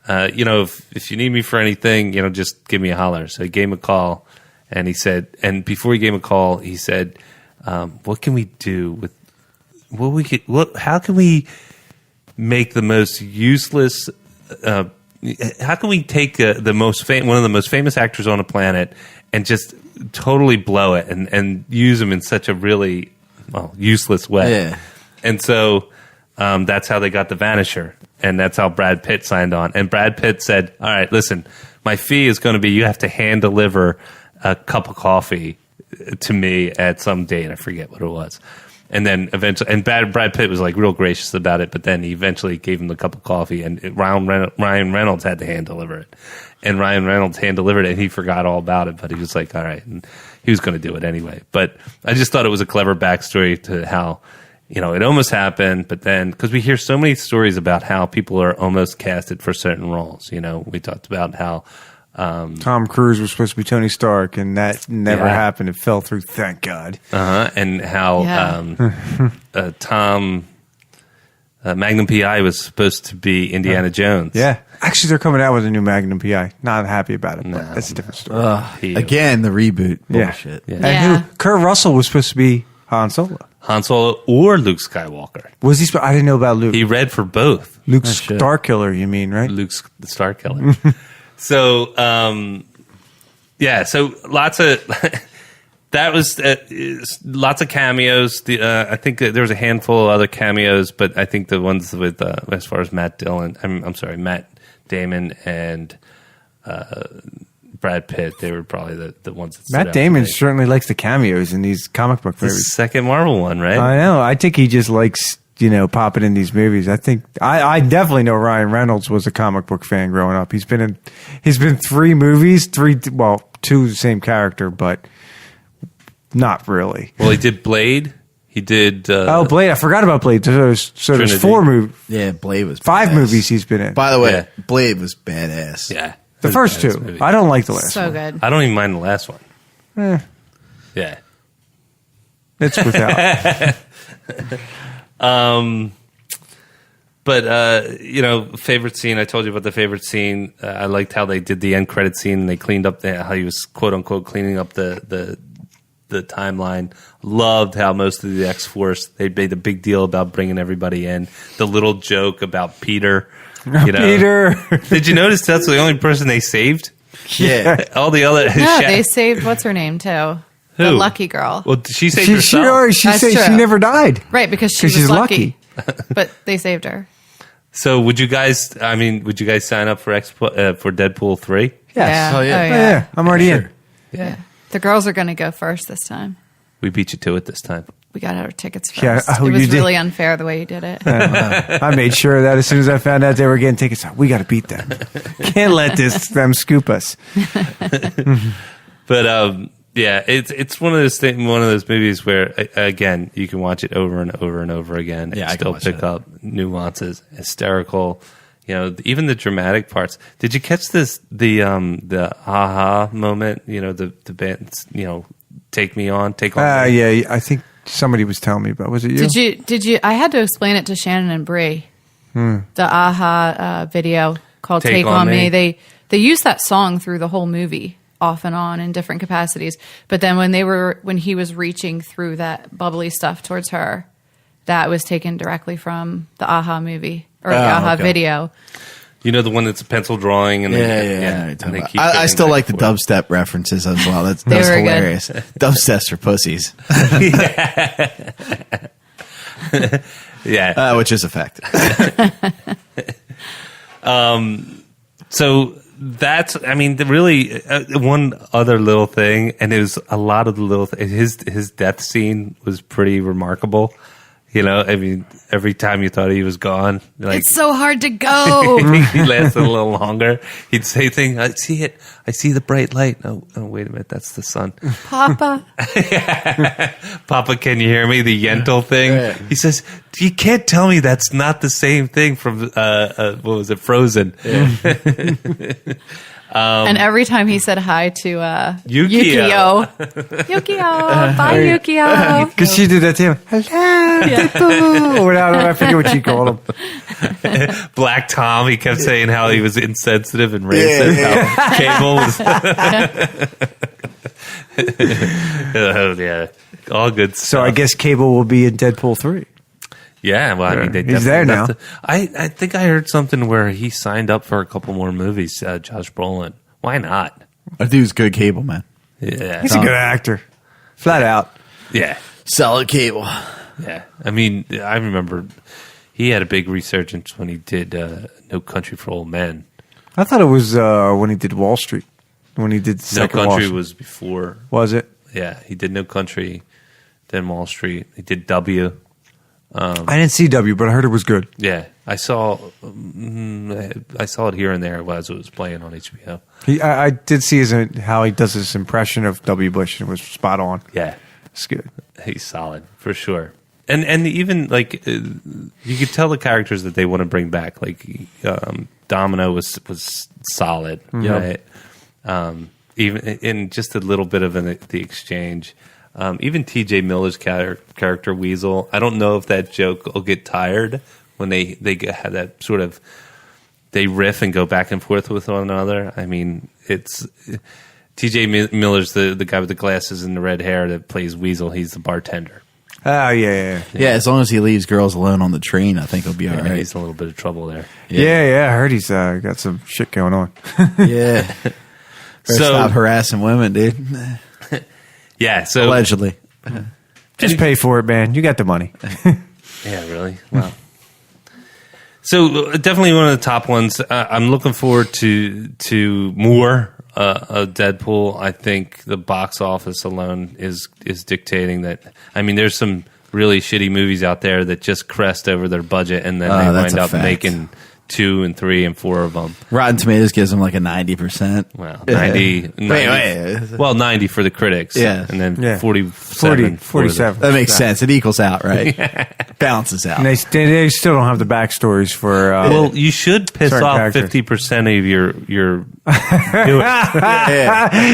if you need me for anything, just give me a holler. So he gave him a call, and he said, and before he gave him a call, he said, what can we do with how can we make the most useless? How can we take one of the most famous actors on the planet and just totally blow it and use him in such a really useless way? Yeah. And so that's how they got the Vanisher, and that's how Brad Pitt signed on. And Brad Pitt said, "All right, listen, my fee is going to be you have to hand deliver a cup of coffee to me at some date. I forget what it was." And then eventually, and Brad Pitt was like real gracious about it, but then he eventually gave him the cup of coffee, and Ryan Reynolds had to hand deliver it. And Ryan Reynolds hand delivered it, and he forgot all about it, but he was like, all right. And he was going to do it anyway. But I just thought it was a clever backstory to how it almost happened, but then because we hear so many stories about how people are almost casted for certain roles. We talked about how Tom Cruise was supposed to be Tony Stark, and that never Yeah. happened. It fell through. Thank God. and how Tom Magnum PI was supposed to be Indiana Jones. Yeah. Actually, they're coming out with a new Magnum PI. Not happy about it, but that's a different story. He- Again, the reboot Yeah. bullshit. Yeah. And Yeah. who? Kurt Russell was supposed to be Han Solo. Han Solo or Luke Skywalker. Was he? I didn't know about Luke. He read for both. Luke shit. Starkiller, you mean, right? Luke's the Star Killer. So, so lots of that was lots of cameos. I think that there was a handful of other cameos, but I think the ones with as far as Matt Damon and Brad Pitt, they were probably the ones that stood out Matt to Damon me. certainly likes the cameos in these comic book The movies. second Marvel one, right? I know. I think he just likes, popping in these movies. I think I definitely know Ryan Reynolds was a comic book fan growing up. He's been 3 movies, 2 the same character, but not really. Well, he did Blade. He did. Blade. I forgot about Blade. So there's Trinity. 4 movies, Yeah, Blade was 5 badass. movies he's been in. By the way, Yeah. Blade was badass. Yeah, The first Badass 2. movie. I don't like the last So one. good. I don't even mind the last one. Eh, Yeah. it's without. But favorite scene. I told you about the favorite scene. I liked how they did the end credit scene. And they cleaned up how he was quote unquote cleaning up the timeline. Loved how most of the X-Force, they made a big deal about bringing everybody in. The little joke about Peter. Peter. Did you notice that's the only person they saved? Yeah. All the other No, they saved what's her name too, the Who? lucky girl. Well, she saved She herself. said That's she true. never died. Right, because she 'Cause was she's lucky. But they saved her. So would you guys sign up for Deadpool 3? Yes. Yeah. Oh, yeah. Oh, Oh, yeah. I'm already in. Yeah. The girls are going to go first this time. We beat you to it this time. We got our tickets first. Yeah, oh, it you was did. really unfair the way you did it. I made sure of that as soon as I found out they were getting tickets. We got to beat them. Can't let them scoop us. But it's one of those movies where again you can watch it over and over and over again and Yeah, I can still watch pick it. up nuances, hysterical. Even the dramatic parts. Did you catch the aha moment? The band's take on me. Yeah, I think somebody was telling me about. Was it you? Did you? I had to explain it to Shannon and Bree. The Aha video called "Take on Me." They used that song through the whole movie, off and on in different capacities. But then when he was reaching through that bubbly stuff towards her, that was taken directly from the Aha movie or the Aha okay. video. The one that's a pencil drawing and Yeah, they, I know what you're and talking they about. keep I getting still back like the and forth. dubstep references as well. That's They were good. hilarious. Dubsteps for pussies, Yeah. which is a fact. So that's, really one other little thing, and it was a lot of the little his death scene was pretty remarkable. Every time you thought he was gone, It's so hard to go. he lasted a little longer. He'd say things, I see it. I see the bright light. Oh, wait a minute. That's the sun. Papa. Papa, can you hear me? The Yentl thing. Yeah. He says, you can't tell me that's not the same thing from, what was it, Frozen. And every time he said hi to Yukio. Yukio, bye Yukio. Because she did that to him. Hello. I forget what she called him. Black Tom, he kept saying how he was insensitive and racist. How Cable was. Oh, yeah. All good stuff. So I guess Cable will be in Deadpool 3. Yeah, well, they He's there now. I think I heard something where he signed up for a couple more movies, Josh Brolin. Why not? That dude's good cable, man. Yeah. He's a good actor. Flat out. Yeah. Solid cable. Yeah. I remember he had a big resurgence when he did No Country for Old Men. I thought it was when he did Wall Street. When he did the No second Wall Country Street. was before. Was it? Yeah, he did No Country, then Wall Street. He did W. I didn't see W, but I heard it was good. Yeah, I saw it here and there as it was playing on HBO. I did see how he does his impression of W. Bush, and it was spot on. Yeah, It's good. he's solid for sure. And even like you could tell the characters that they want to bring back. Like Domino was solid, right? Even in just a little bit of the exchange. Even T.J. Miller's character Weasel. I don't know if that joke will get tired when they have that sort of they riff and go back and forth with one another. I mean, it's T.J. Miller's the guy with the glasses and the red hair that plays Weasel. He's the bartender. Oh, yeah. Yeah, as long as he leaves girls alone on the train, I think he'll be all right. He's in a little bit of trouble there. Yeah. I heard he's got some shit going on. Yeah. Better stop harassing women, dude. Yeah, so Allegedly. Just pay for it, man. You got the money. Yeah, really? Wow. So definitely one of the top ones. I'm looking forward to more of Deadpool. I think the box office alone is dictating that. I mean, there's some really shitty movies out there that just crest over their budget and then they wind up making 2 and 3 and 4 of them. Rotten Tomatoes gives them like a 90%. Well, 90. Well, 90 for the critics. Yeah. And then 47. 47. That makes sense. It equals out, right? Balances out. And they still don't have the backstories for. Well, you should piss off 50% of your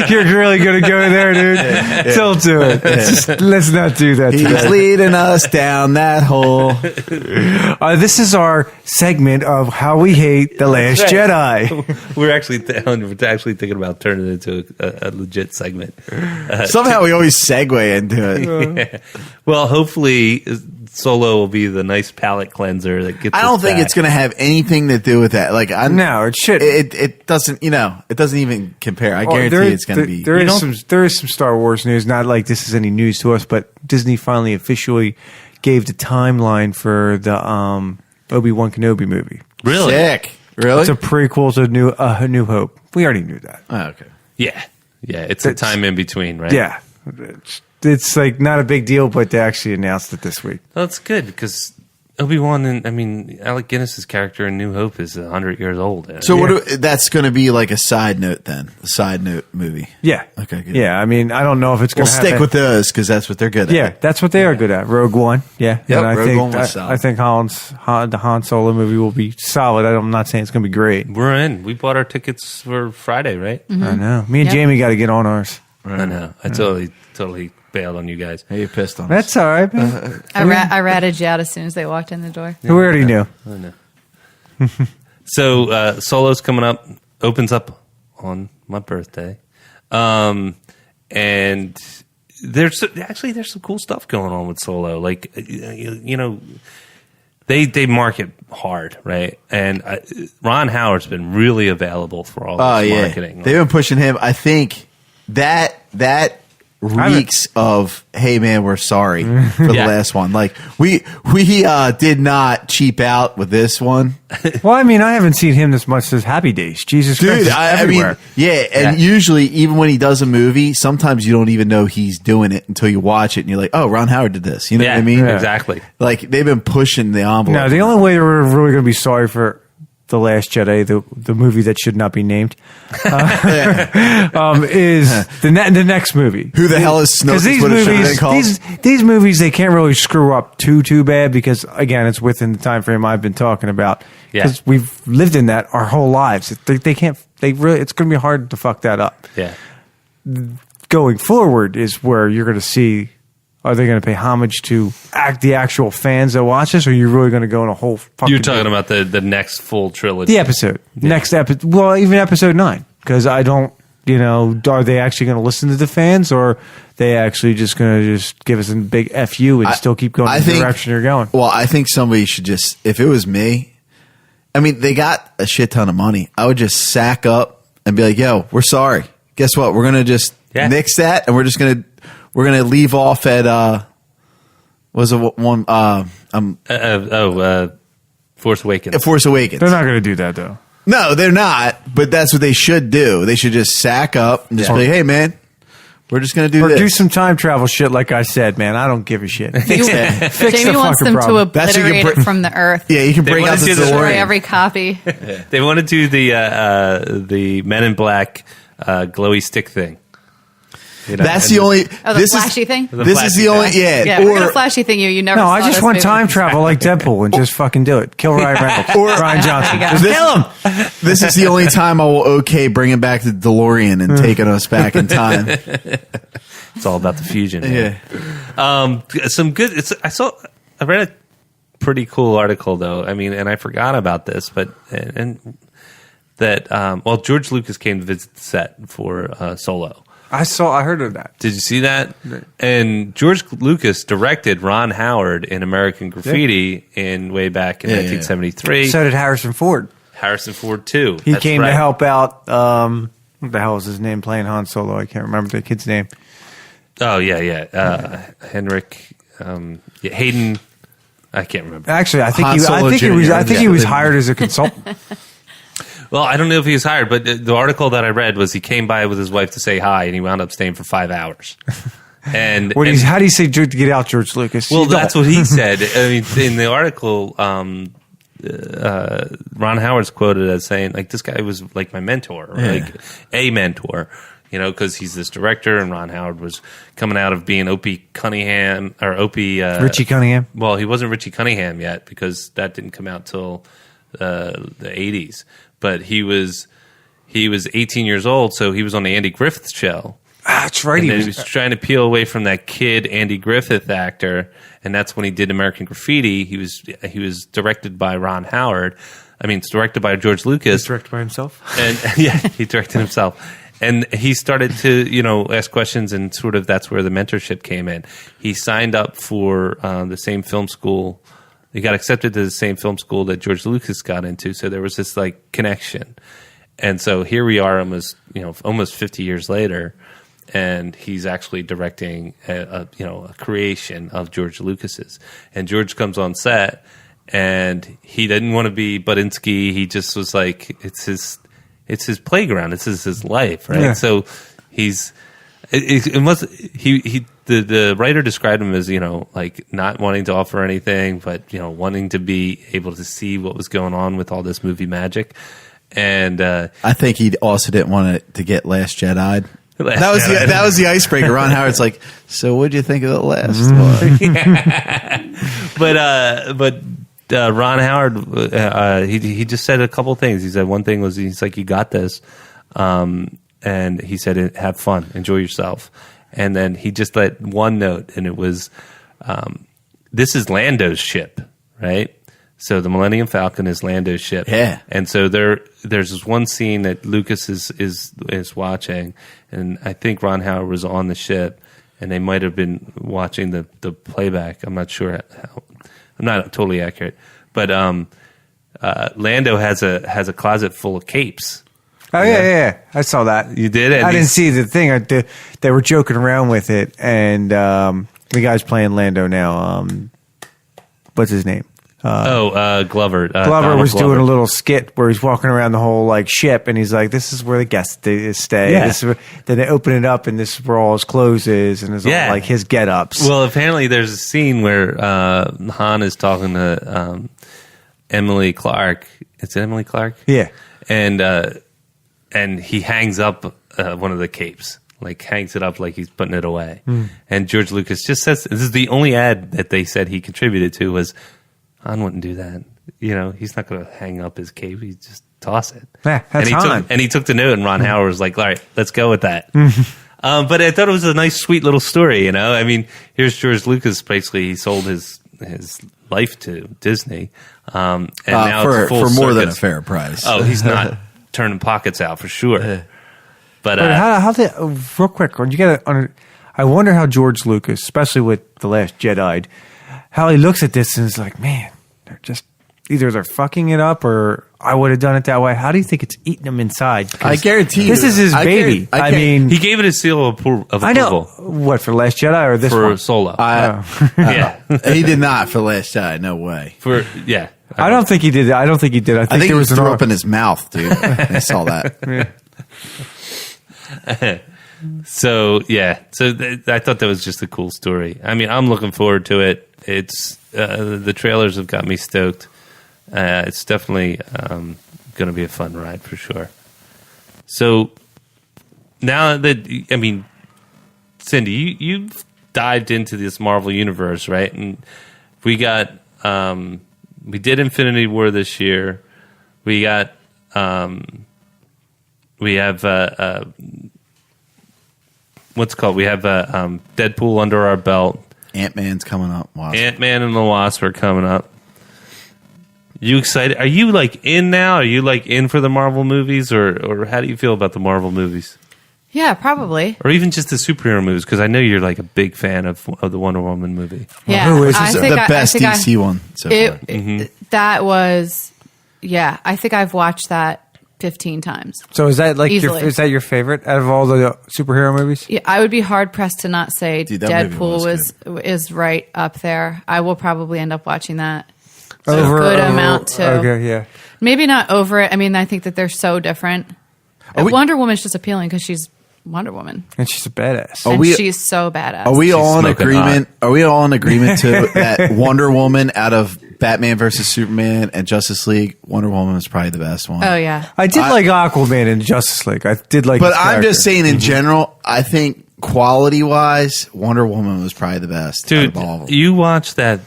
You're really going to go there, dude. Don't do it. Let's not do that He's today. leading us down that hole. This is our segment of how we hate The Last Jedi. We're actually thinking about turning it into a legit segment. Somehow we always segue into it. Yeah. Well, hopefully Solo will be the nice palate cleanser that gets. I don't us think back. it's going to have anything to do with that. Like, No, it should. It doesn't. It doesn't even compare. I guarantee it's going to be. There is some Star Wars news. Not like this is any news to us, but Disney finally officially gave the timeline for the Obi-Wan Kenobi movie. Really Sick. Really? It's a prequel to New Hope. We already knew that. Oh, okay. Yeah. It's a time in between, right? Yeah. It's like not a big deal, but they actually announced it this week. Well, that's good because Obi-Wan and Alec Guinness's character in New Hope is 100 years old. So that's going to be like a side note then? A side note movie? Yeah. Okay, good. Yeah, I mean, I don't know if it's going We'll to stick with those because that's what they're good at. Yeah, that's what they are good at. Rogue One. Yeah. Yep, And Rogue One was solid. I think the Han Solo movie will be solid. I'm not saying it's going to be great. We're in. We bought our tickets for Friday, right? I know. Me and Yep. Jamie got to get on ours. I know. I totally bailed on you guys. Hey, you pissed on us. That's all right, man. I ratted you out as soon as they walked in the door. We already knew. I know. So Solo's coming up. Opens up on my birthday, and there's some cool stuff going on with Solo. Like they market hard, right? And Ron Howard's been really available for all this marketing. They've been pushing him. I think that reeks of, hey man, we're sorry for the last one. Like we did not cheap out with this one. Well, I mean, I haven't seen him this much since Happy Days. Jesus Christ, Dude, I mean, everywhere. and usually even when he does a movie, sometimes you don't even know he's doing it until you watch it and you're like, oh, Ron Howard did this. You know what I mean? Yeah. Exactly. Like they've been pushing the envelope. No, the only way we're really going to be sorry for The Last Jedi, the movie that should not be named, is the next movie. Who the hell is Snoke? Because Is what it should have been called. these movies, they can't really screw up too bad because, again, it's within the time frame I've been talking about. Yeah. Because we've lived in that our whole lives. They can't. It's going to be hard to fuck that up. Yeah. Going forward is where you're going to see. Are they going to pay homage to the actual fans that watch this, or are you really going to go in a whole fucking... You're talking about the next full trilogy. the episode. Next episode. Well, even episode 9. Because I don't, are they actually going to listen to the fans, or are they actually just going to just give us a big FU and still keep going in the direction you're going? Well, I think somebody should just, if it was me, I mean, they got a shit ton of money. I would just sack up and be like, yo, we're sorry. Guess what? We're going to just nix that, and we're going to leave off at, was it one, Force Awakens. Force Awakens. They're not going to do that, though. No, they're not, but that's what they should do. They should just sack up and just be like, hey, man, we're just going to do Or this. do some time travel shit like I said, man. I don't give a shit. Fix Jamie the wants fucking them problem. to obliterate it from the earth. Yeah, you can bring wanna out the do the Destroy DeLorean. every copy. They want to do the Men in Black glowy stick thing. You know, That's and the only. Oh, the this flashy is, thing? The This is flashy the only. thing. Yeah. Yeah, we're gonna or flashy thing you never No, saw I just this want movie. time travel like Deadpool and just fucking do it. Kill Ryan Reynolds or Ryan Johnson. Just This- kill him. this is the only time I will bringing back the DeLorean and taking us back in time. It's all about the fusion. Man. Yeah. Some good. I read a pretty cool article though. I mean, and I forgot about this, but and that George Lucas came to visit the set for Solo. I heard of that. Did you see that? And George Lucas directed Ron Howard in American Graffiti way back in 1973. So did Harrison Ford. Harrison Ford too. He That's came right. to help out. What the hell was his name playing Han Solo? I can't remember the kid's name. Oh yeah. Henrik Hayden. I can't remember. Actually, I think Han he Solo was Jr. hired as a consultant. Well, I don't know if he was hired, but the article that I read was he came by with his wife to say hi, and he wound up staying for 5 hours. And How do you say to get out, George Lucas? well, You don't. that's what he said. I mean, in the article, Ron Howard's quoted as saying, like, this guy was like my mentor, or like a mentor, you know, because he's this director, and Ron Howard was coming out of being Opie Cunningham or Opie Richie Cunningham. Well, he wasn't Richie Cunningham yet because that didn't come out till the 80s. But he was 18 years old, so he was on the Andy Griffith show. That's right. And He then he was, was trying to peel away from that kid Andy Griffith actor, and that's when he did American Graffiti. He was directed by Ron Howard. I mean, it's directed by George Lucas. directed by himself. And yeah, he directed himself. And he started to, ask questions, and sort of that's where the mentorship came in. He signed up for the same film school. He got accepted to the same film school that George Lucas got into. So there was this like connection. And so here we are almost 50 years later, and he's actually directing a creation of George Lucas's. And George comes on set, and he didn't want to be Budinsky. He just was like, it's his playground. This is his life, right? Yeah. So the writer described him as, like not wanting to offer anything, but, wanting to be able to see what was going on with all this movie magic. And I think he also didn't want it to get Last Jedi'd. Last That was the icebreaker. Ron Howard's like, so what'd you think of the last one? but Ron Howard, he just said a couple things. He said one thing was, he's like, you got this. And he said, have fun, enjoy yourself. And then he just let one note, and it was, this is Lando's ship, right? So the Millennium Falcon is Lando's ship. Yeah. And so there's this one scene that Lucas is watching, and I think Ron Howard was on the ship, and they might have been watching the playback. I'm not sure how. I'm not totally accurate. But Lando has a closet full of capes. Oh yeah. I saw that. You did it? I didn't see the thing. They were joking around with it, and the guy's playing Lando now. What's his name? Glover. Glover Donald was Glover. doing a little skit where he's walking around the whole like ship, and he's like, "This is where the guests stay." Yeah. This is then they open it up, and this is where all his clothes is, and it's all like his get-ups. Well, apparently there's a scene where Han is talking to Emily Clark. Is it Emily Clark? Yeah. And he hangs up one of the capes, like hangs it up like he's putting it away. And George Lucas just says, this is the only ad that they said he contributed to, was Han wouldn't do that. He's not going to hang up his cape. He just toss it. Yeah, that's and he took the note, and Ron Howard was like, all right, let's go with that. But I thought it was a nice, sweet little story, I mean, here's George Lucas, basically, he sold his life to Disney. And now it's full for more than a circus. fair price. Oh, he's not turning pockets out for sure. But But how did real quick? You got I wonder how George Lucas, especially with The Last Jedi, how he looks at this and is like, man, they're just either they're fucking it up or I would have done it that way. How do you think it's eating him inside? 'Cause I guarantee this you, is his baby. I mean, he gave it a seal of approval. I know what for Last Jedi or this for one. Solo. yeah. He did not for Last Jedi. No way. I don't think he did. I don't think he did. I think I think there he was threw an up in his mouth, dude. I saw that. So I thought that was just a cool story. I mean, I'm looking forward to it. It's the trailers have got me stoked. It's definitely going to be a fun ride for sure. So now that Cindy, you've dived into this Marvel universe, right? And we got we did Infinity War this year. We got we have what's it called? We have Deadpool under our belt. Ant-Man's coming up. Wasp. Ant-Man and the Wasp are coming up. You excited? Are you like in now? Are you like in for the Marvel movies, or how do you feel about the Marvel movies, Yeah, probably. or even just the superhero movies? Because I know you're like a big fan of the Wonder Woman movie. Yeah, who is I the think best I DC one so far. That was, yeah. I think I've watched that 15 times. So is that like Easily. is that your favorite out of all the superhero movies? Yeah, I would be hard pressed to not say Dude, that movie Deadpool is right up there. I will probably end up watching that. Over good amount too. Okay, yeah. Maybe not over it. I mean, I think that they're so different. Wonder Woman's just appealing because she's Wonder Woman, And she's a badass. Oh, and we- she's so badass. Are we She's all in smoking agreement? Are we all in agreement too that Wonder Woman out of Batman versus Superman and Justice League, Wonder Woman was probably the best one. Oh yeah. I did like Aquaman in Justice League. I did like But his I'm just character. saying in general, I think quality wise, Wonder Woman was probably the best. Dude, out of all of them. you watch that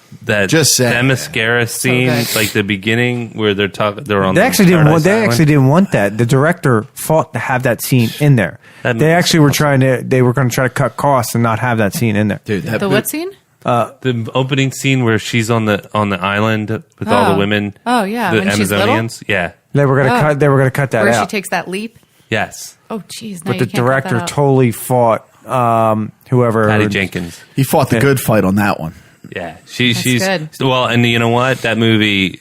Just saying. Themyscira scene, good. like the beginning where they're on. They the actually didn't want. Paradise They Island. actually didn't want that. The director fought to have that scene in there. That They movie's actually were trying to. They were going to try to cut costs and not have that scene in there. Dude, that The what scene? The opening scene where she's on the island with all the women. Oh, yeah, the when she's little? Amazonians. Yeah. They were going to cut. They were going to cut that Where out. she takes that leap. Yes. Oh, jeez. but the director totally fought whoever. Patty Jenkins. he fought the good fight on that one. Yeah, she's good. well, and you know what? That movie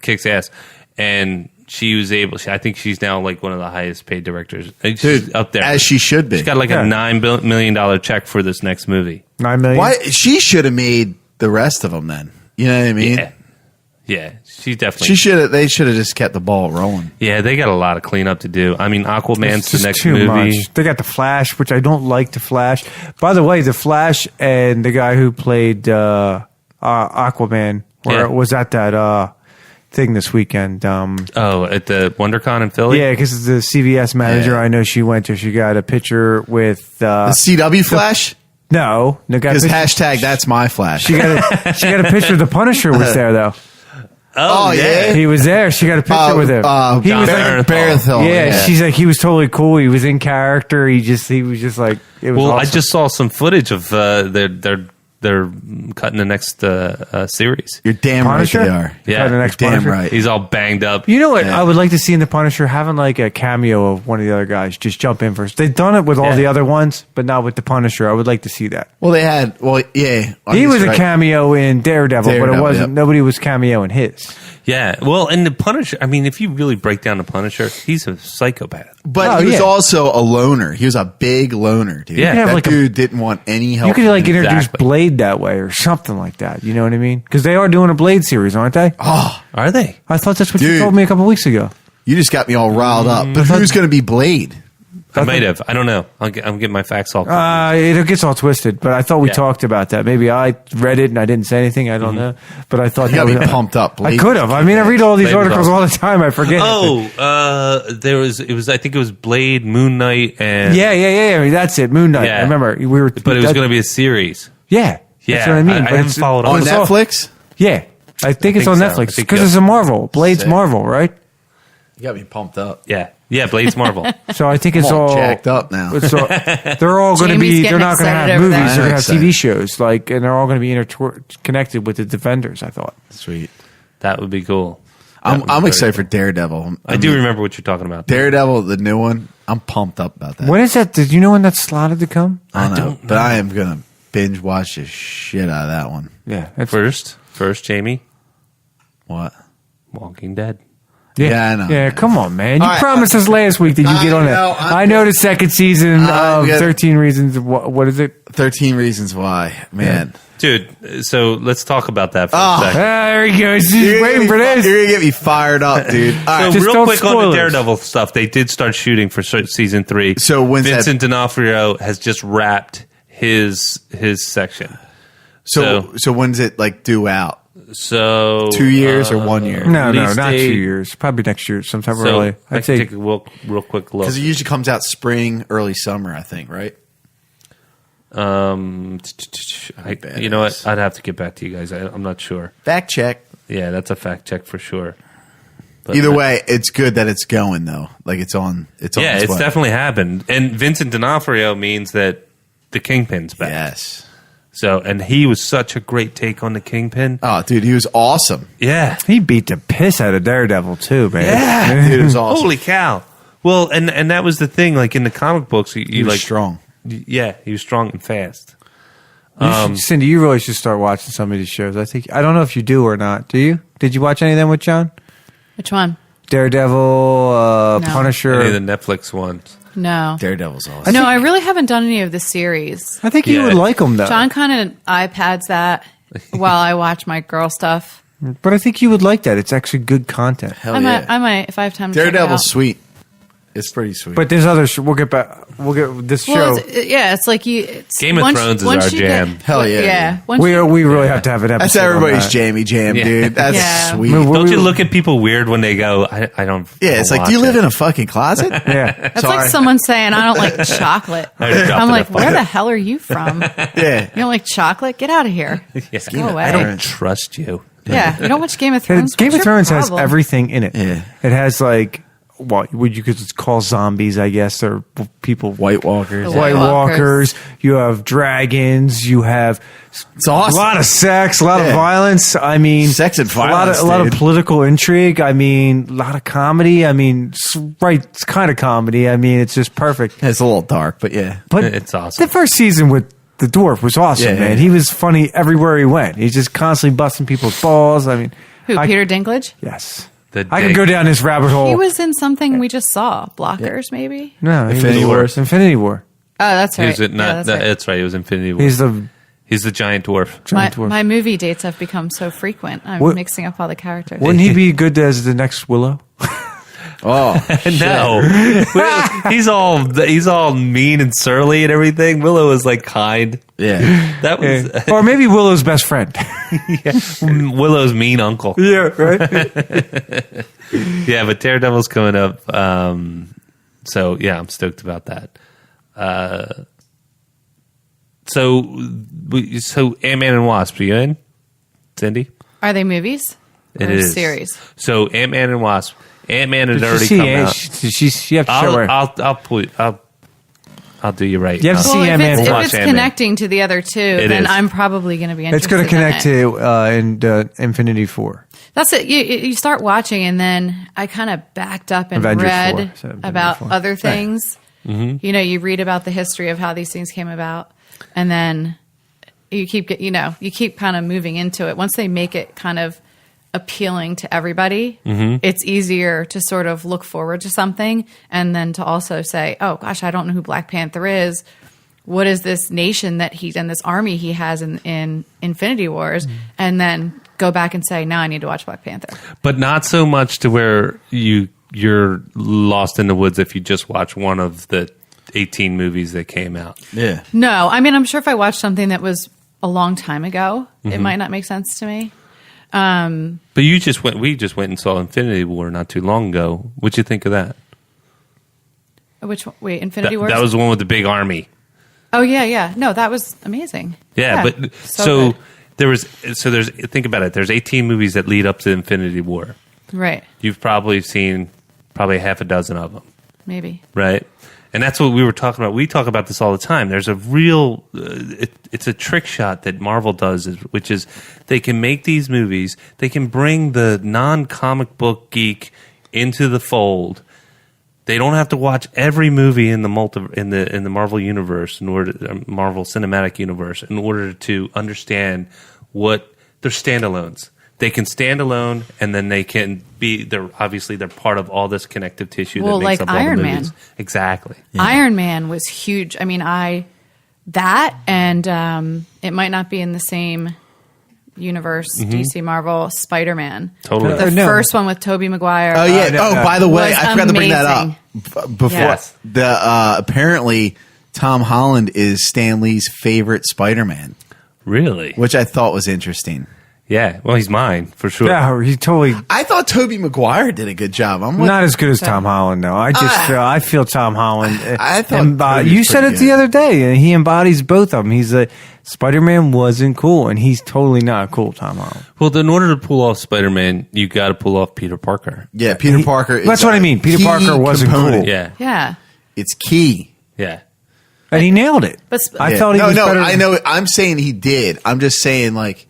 kicks ass, and she was able. I think she's now like one of the highest paid directors. She's Dude, up there as she should be. She's got like Yeah. a $9 million check for this next movie. $9 million. Why she should have made the rest of them then? You know what I mean? Yeah, she definitely. She should have. They should have just kept the ball rolling. Yeah, they got a lot of cleanup to do. I mean, Aquaman's It's the just next too movie. much. They got the Flash, which I don't like. The Flash. By the way, the Flash and the guy who played Aquaman was at that thing this weekend. Oh, at the WonderCon in Philly. Yeah, because the CVS manager Yeah. I know she went to. She got a picture with The CW Flash, no got a because picture- hashtag that's my Flash. she got a picture. The Punisher was there though. Oh, yeah. He was there. She got a picture with him. He John was like, Barrett. Barathol. yeah, she's like he was totally cool. He was in character. He was just like it was. Well, I awesome. just saw some footage of they're cutting the next series. You're damn Punisher. right they are. Yeah. the next You're damn Punisher. right. He's all banged up. You know what Yeah. I would like to see in the Punisher, having like a cameo of one of the other guys just jump in first. They've done it with all Yeah. the other ones, but not with the Punisher. I would like to see that. Well, they had. Well, yeah. I He guess was a right. cameo in Daredevil, but it Daredevil, wasn't. yep. Nobody was cameo in his. Yeah, well, and the Punisher. I mean, if you really break down the Punisher, he's a psychopath. But Oh, he was yeah. also a loner. He was a big loner, dude. Yeah. that Like a- dude didn't want any help. You could like from him. introduce Exactly. Blade that way or something like that. You know what I mean? Because they are doing a Blade series, aren't they? Oh, Are they? I thought that's what you Dude. told me a couple weeks ago. you just got me all riled up. But who's going to be Blade? I might have. I don't know. I'm getting my facts all. It gets all twisted, but I thought we Yeah. talked about that. Maybe I read it and I didn't say anything. I don't know, but I thought You that got me was pumped up. I Blade. could have. I mean, I read all these Blade was articles awesome. all the time. I forget. There was. It was. I think it was Blade, Moon Knight, and Yeah. That's it. Moon Knight. Yeah. I remember we were. But it was going to be a series. Yeah. Yeah, That's what I mean. I But haven't it's- followed On up. it's all- Netflix? Yeah, I think it's think on so. I Netflix think because so. it's a Marvel. Blade's Sick. Marvel, right? You got me pumped up. Yeah. Blade's Marvel. So I think it's I'm all all jacked up now. It's all, they're all going to Jamie's be. getting They're not going to excited have over movies. that. They're going to have I'm TV shows, like, and they're all going to be interconnected with the Defenders. I thought. Sweet. That would be cool. I'm excited for Daredevil. I do remember what you're talking about. Daredevil, the new one. I'm pumped up about that. When is that? Did you know when that's slotted to come? I don't know. But I am going to binge watch the shit out of that one. Yeah, First, Jamie, What? Walking Dead. Yeah, I know. Yeah, come on, man. You All right, promised us last week that you I get on know, that. I'm I know good. the second season I'm of good. 13 Reasons. What is it? 13 Reasons Why. Man. Dude, so let's talk about that for Oh. a second. There he goes. He's You're waiting for gonna this. You're going to get me fired up, dude. All So right. Just real don't quick on spoil the it. Daredevil stuff, they did start shooting for season 3. So when's that- Vincent D'Onofrio has just wrapped his section. So when's it like due out? So 2 years or 1 year? No, Release not date- 2 years. Probably next year, sometime So early. I I'd can say take a real quick look. Because it usually comes out spring, early summer, I think, right? You know what? I'd have to get back to you guys. I'm not sure. Fact check. Yeah, that's a fact check for sure. But Either way, it's good that it's going though. Like it's on. It's on. yeah, its it's way. definitely happened. And Vincent D'Onofrio means that the Kingpin's back. Yes. So, and he was such a great take on the Kingpin. Oh, dude, he was awesome. Yeah. He beat the piss out of Daredevil too, man. Yeah. Dude, it was awesome. Holy cow. Well, and that was the thing. Like in the comic books, He was like strong. Yeah, he was strong and fast. Cindy, you really should start watching some of these shows. I don't know if you do or not. Do you? Did you watch any of them with John? Which one? Daredevil, No. Punisher. Any of the Netflix ones. No. Daredevil's awesome. No, I really haven't done any of the series. I think you Yeah. would like them though. John kind of iPads that while I watch my girl stuff. But I think you would like that. It's actually good content. Hell I yeah. might, if I have time to check it Daredevil's out. sweet. It's pretty sweet. But there's other. We'll get back. We'll get this Well, show. it's like you. It's, Game of Thrones is our you jam. Hell yeah, Yeah. dude. Once We you- we really have to have an episode. that's everybody's on that. Jamie Jam, Yeah. dude. That's Yeah. sweet. I mean, Don't you look at people weird when they go, I don't. Yeah, it's like, do you live in a fucking closet? Yeah. That's Sorry. like someone saying, I don't like chocolate. I dropped I'm it like, up. where the hell are you from? Yeah. You don't like chocolate? Get out of here. Go away. I don't trust you. Yeah, you don't watch Game of Thrones. Game What's of your Thrones has problem? everything in it. Yeah. It has like what would you could call zombies, I guess, or people. White Walkers. The White White Walkers. You have dragons. You have It's awesome. a lot of sex, a lot of Yeah. violence. I mean, Sex and violence, a lot of dude. political intrigue. I mean, a lot of comedy. I mean, it's kind of comedy. I mean, it's just perfect. It's a little dark, but yeah. But It's awesome. The first season with the dwarf was awesome, Yeah. man. He was funny everywhere he went. He's just constantly busting people's balls. I mean, Who, I- Peter Dinklage? Yes. The I could day- go down this rabbit hole. He was in something we just saw. Blockers, maybe? no, he Infinity was- Wars. Infinity War. Oh, that's He right. was Yeah, not. that's right. That's right. He was Infinity War. He's the the giant dwarf. giant dwarf. My movie dates have become so frequent. I'm What- mixing up all the characters. Wouldn't he be good as the next Willow? Oh, No, he's all mean and surly and everything. Willow is like kind. yeah. That was Or maybe Willow's best friend. Willow's mean uncle. yeah, right. Yeah, but Daredevil's coming up. So yeah, I'm stoked about that. So Ant-Man and Wasp, are you in, Cindy? Are they movies? It Or is series. So Ant-Man and Wasp. Ant-Man had Did you already see come Ant- out. You have to show her. I'll do you right. You have to Well, see if Ant-Man. it's, We'll if watch it's Ant-Man. connecting to the other two, then is. I'm probably going to be interested. It's going to connect in it. to in Infinity 4. That's it. You start watching, and then I kind of backed up and Avengers 4. read So Avengers about 4. other things. You know, you read about the history of how these things came about, and then you keep kind of moving into it. Once they make it kind of appealing to everybody, it's easier to sort of look forward to something, and then to also say, "Oh gosh, I don't know who Black Panther is. What is this nation that and this army he has in Infinity Wars?" And then go back and say, "Now I need to watch Black Panther." But not so much to where you're lost in the woods if you just watch one of the 18 movies that came out. Yeah. No, I mean, I'm sure if I watched something that was a long time ago, it might not make sense to me. But we just went and saw Infinity War not too long ago. What'd you think of that? Which one? Wait, Infinity War? That was the one with the big army. Oh yeah. No, that was amazing. Yeah, but good. there's think about it. There's 18 movies that lead up to Infinity War. Right, You've probably seen half a dozen of them, maybe. right? And that's what we were talking about. We talk about this all the time. There's a real, it's a trick shot that Marvel does, which is they can make these movies. They can bring the non-comic book geek into the fold. They don't have to watch every movie in the in the Marvel universe Marvel Cinematic Universe in order to understand what they're standalones. They can stand alone, and then they can be. They're part of all this connective tissue. Well, that makes like up all Iron the Man. movies. Exactly. Iron Man was huge. I mean, that and it might not be in the same universe, DC Marvel, Spider-Man. Totally. The No. first one with Tobey Maguire. Oh yeah. no, no. By the way, Was I forgot to bring that up before. Yes. Apparently, Tom Holland is Stan Lee's favorite Spider-Man, Really? which I thought was interesting. Yeah, well, he's mine for sure. Yeah, he totally I thought Tobey Maguire did a good job. I'm with, not as good as Tom Holland. No, I feel Tom Holland. I thought Tobey you was said pretty it the good. other day, and he embodies both of them. He's a Spider-Man wasn't cool, and he's totally not cool. Tom Holland. Well, in order to pull off Spider-Man, you got to pull off Peter Parker. Yeah, Peter Parker. Is That's what I mean. Peter key Parker wasn't component. cool. Yeah, Yeah. It's key. yeah. And he nailed it. But I Yeah. felt he was better. I know. I'm saying he did. I'm just saying, like,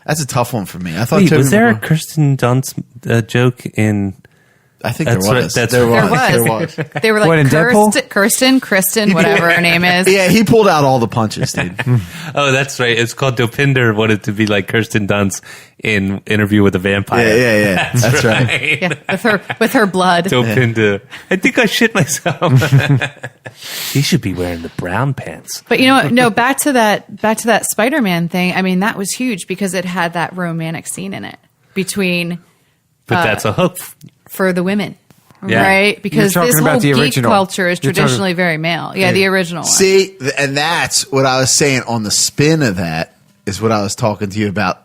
that's a tough one for me. I thought. Wait, Tobey was there a Maguire- Kirsten Dunst joke in? I think That's there right, was. that's there right. was. There was. They were What, in like Deadpool? Kristen, whatever her name is. Yeah, he pulled out all the punches, dude. Oh, that's right. It's called Dopinder. Wanted to be like Kirsten Dunst in Interview with a Vampire. Yeah. That's right. Yeah, with her blood. Dopinder. I think I shit myself. He should be wearing the brown pants. But you know what? No, back to that Spider-Man thing. I mean, that was huge because it had that romantic scene in it between But that's a hook. for the women. Yeah. Right? Because You're this talking about whole the geek original. culture is You're talking- traditionally very male. Yeah, the original one. See, and that's what I was saying on the spin of that is what I was talking to you about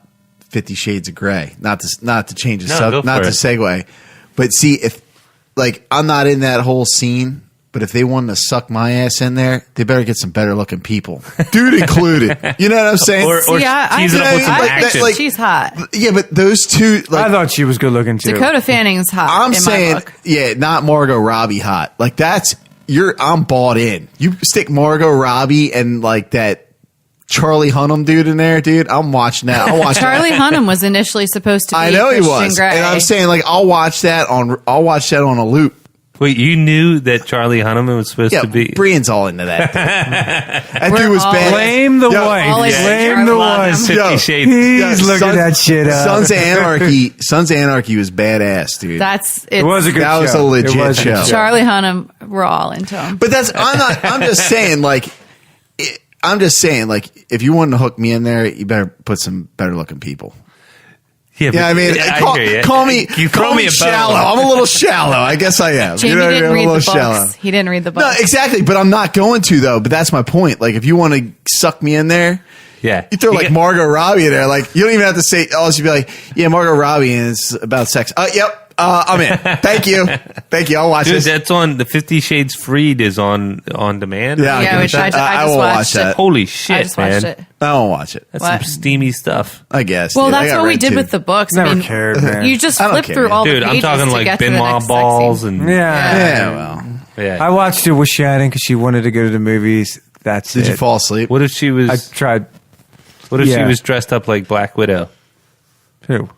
50 Shades of Grey. Not to change the No, go not for to it. segue. But see, if like I'm not in that whole scene, but if they wanted to suck my ass in there, they better get some better looking people. Dude included. You know what I'm saying? Or See, I tease it up with some like that, action. like- she's hot. yeah, but those two like I thought she was good looking too. Dakota Fanning's hot. I'm in saying, my book. yeah, not Margot Robbie hot. Like I'm bought in. You stick Margot Robbie and like that Charlie Hunnam dude in there, dude. I'm watching that. I'll watch Charlie Hunnam was initially supposed to be I know he Christian was, Grey. and I'm saying like I'll watch that on a loop. Wait, you knew that Charlie Hunnam was supposed Yeah, to be? Brian's all into that. That We're dude was all- bad. Blame the Yo, wife. all in Blame Charlie the Hunnam. wife. 50 Yo, Shades. He's looking that shit up. Sons of Anarchy. Sons of Anarchy was badass, dude. It was a good That show. was a legit It was a good show. Charlie Hunnam, we're all into him. But I'm just saying, like, if you wanted to hook me in there, you better put some better looking people. Yeah, I mean, call me a shallow. bone. I'm a little shallow. I guess I am. Jamie what I mean? didn't I'm a read the little books. shallow. He didn't read the No, books. exactly. But I'm not going to though. But that's my point. Like, if you want to suck me in there, Yeah. you throw like get- Margot Robbie in there. Like, you don't even have to say. Oh, she'd be like, "Yeah, Margot Robbie, and it's about sex." Yep. I'm in. Thank you. I'll watch Dude, this. that's on the 50 Shades Freed is on demand. Yeah, Yeah, which I I just will watched watch it. that. Holy shit, I just man. watched it. I won't watch it. That's What? some steamy stuff. I guess. Well, dude. I that's got what we Red did too. with the books. Never cared, man. You just I don't flip care, through man. all Dude, the I'm pages talking to like get to the Benoit next sex balls scene. and Yeah, well. yeah. I watched it with Shannon because she wanted to go to the movies. That's Did it. you fall asleep? What if she I was? tried. What if she yeah. was dressed up like Black Widow? Who?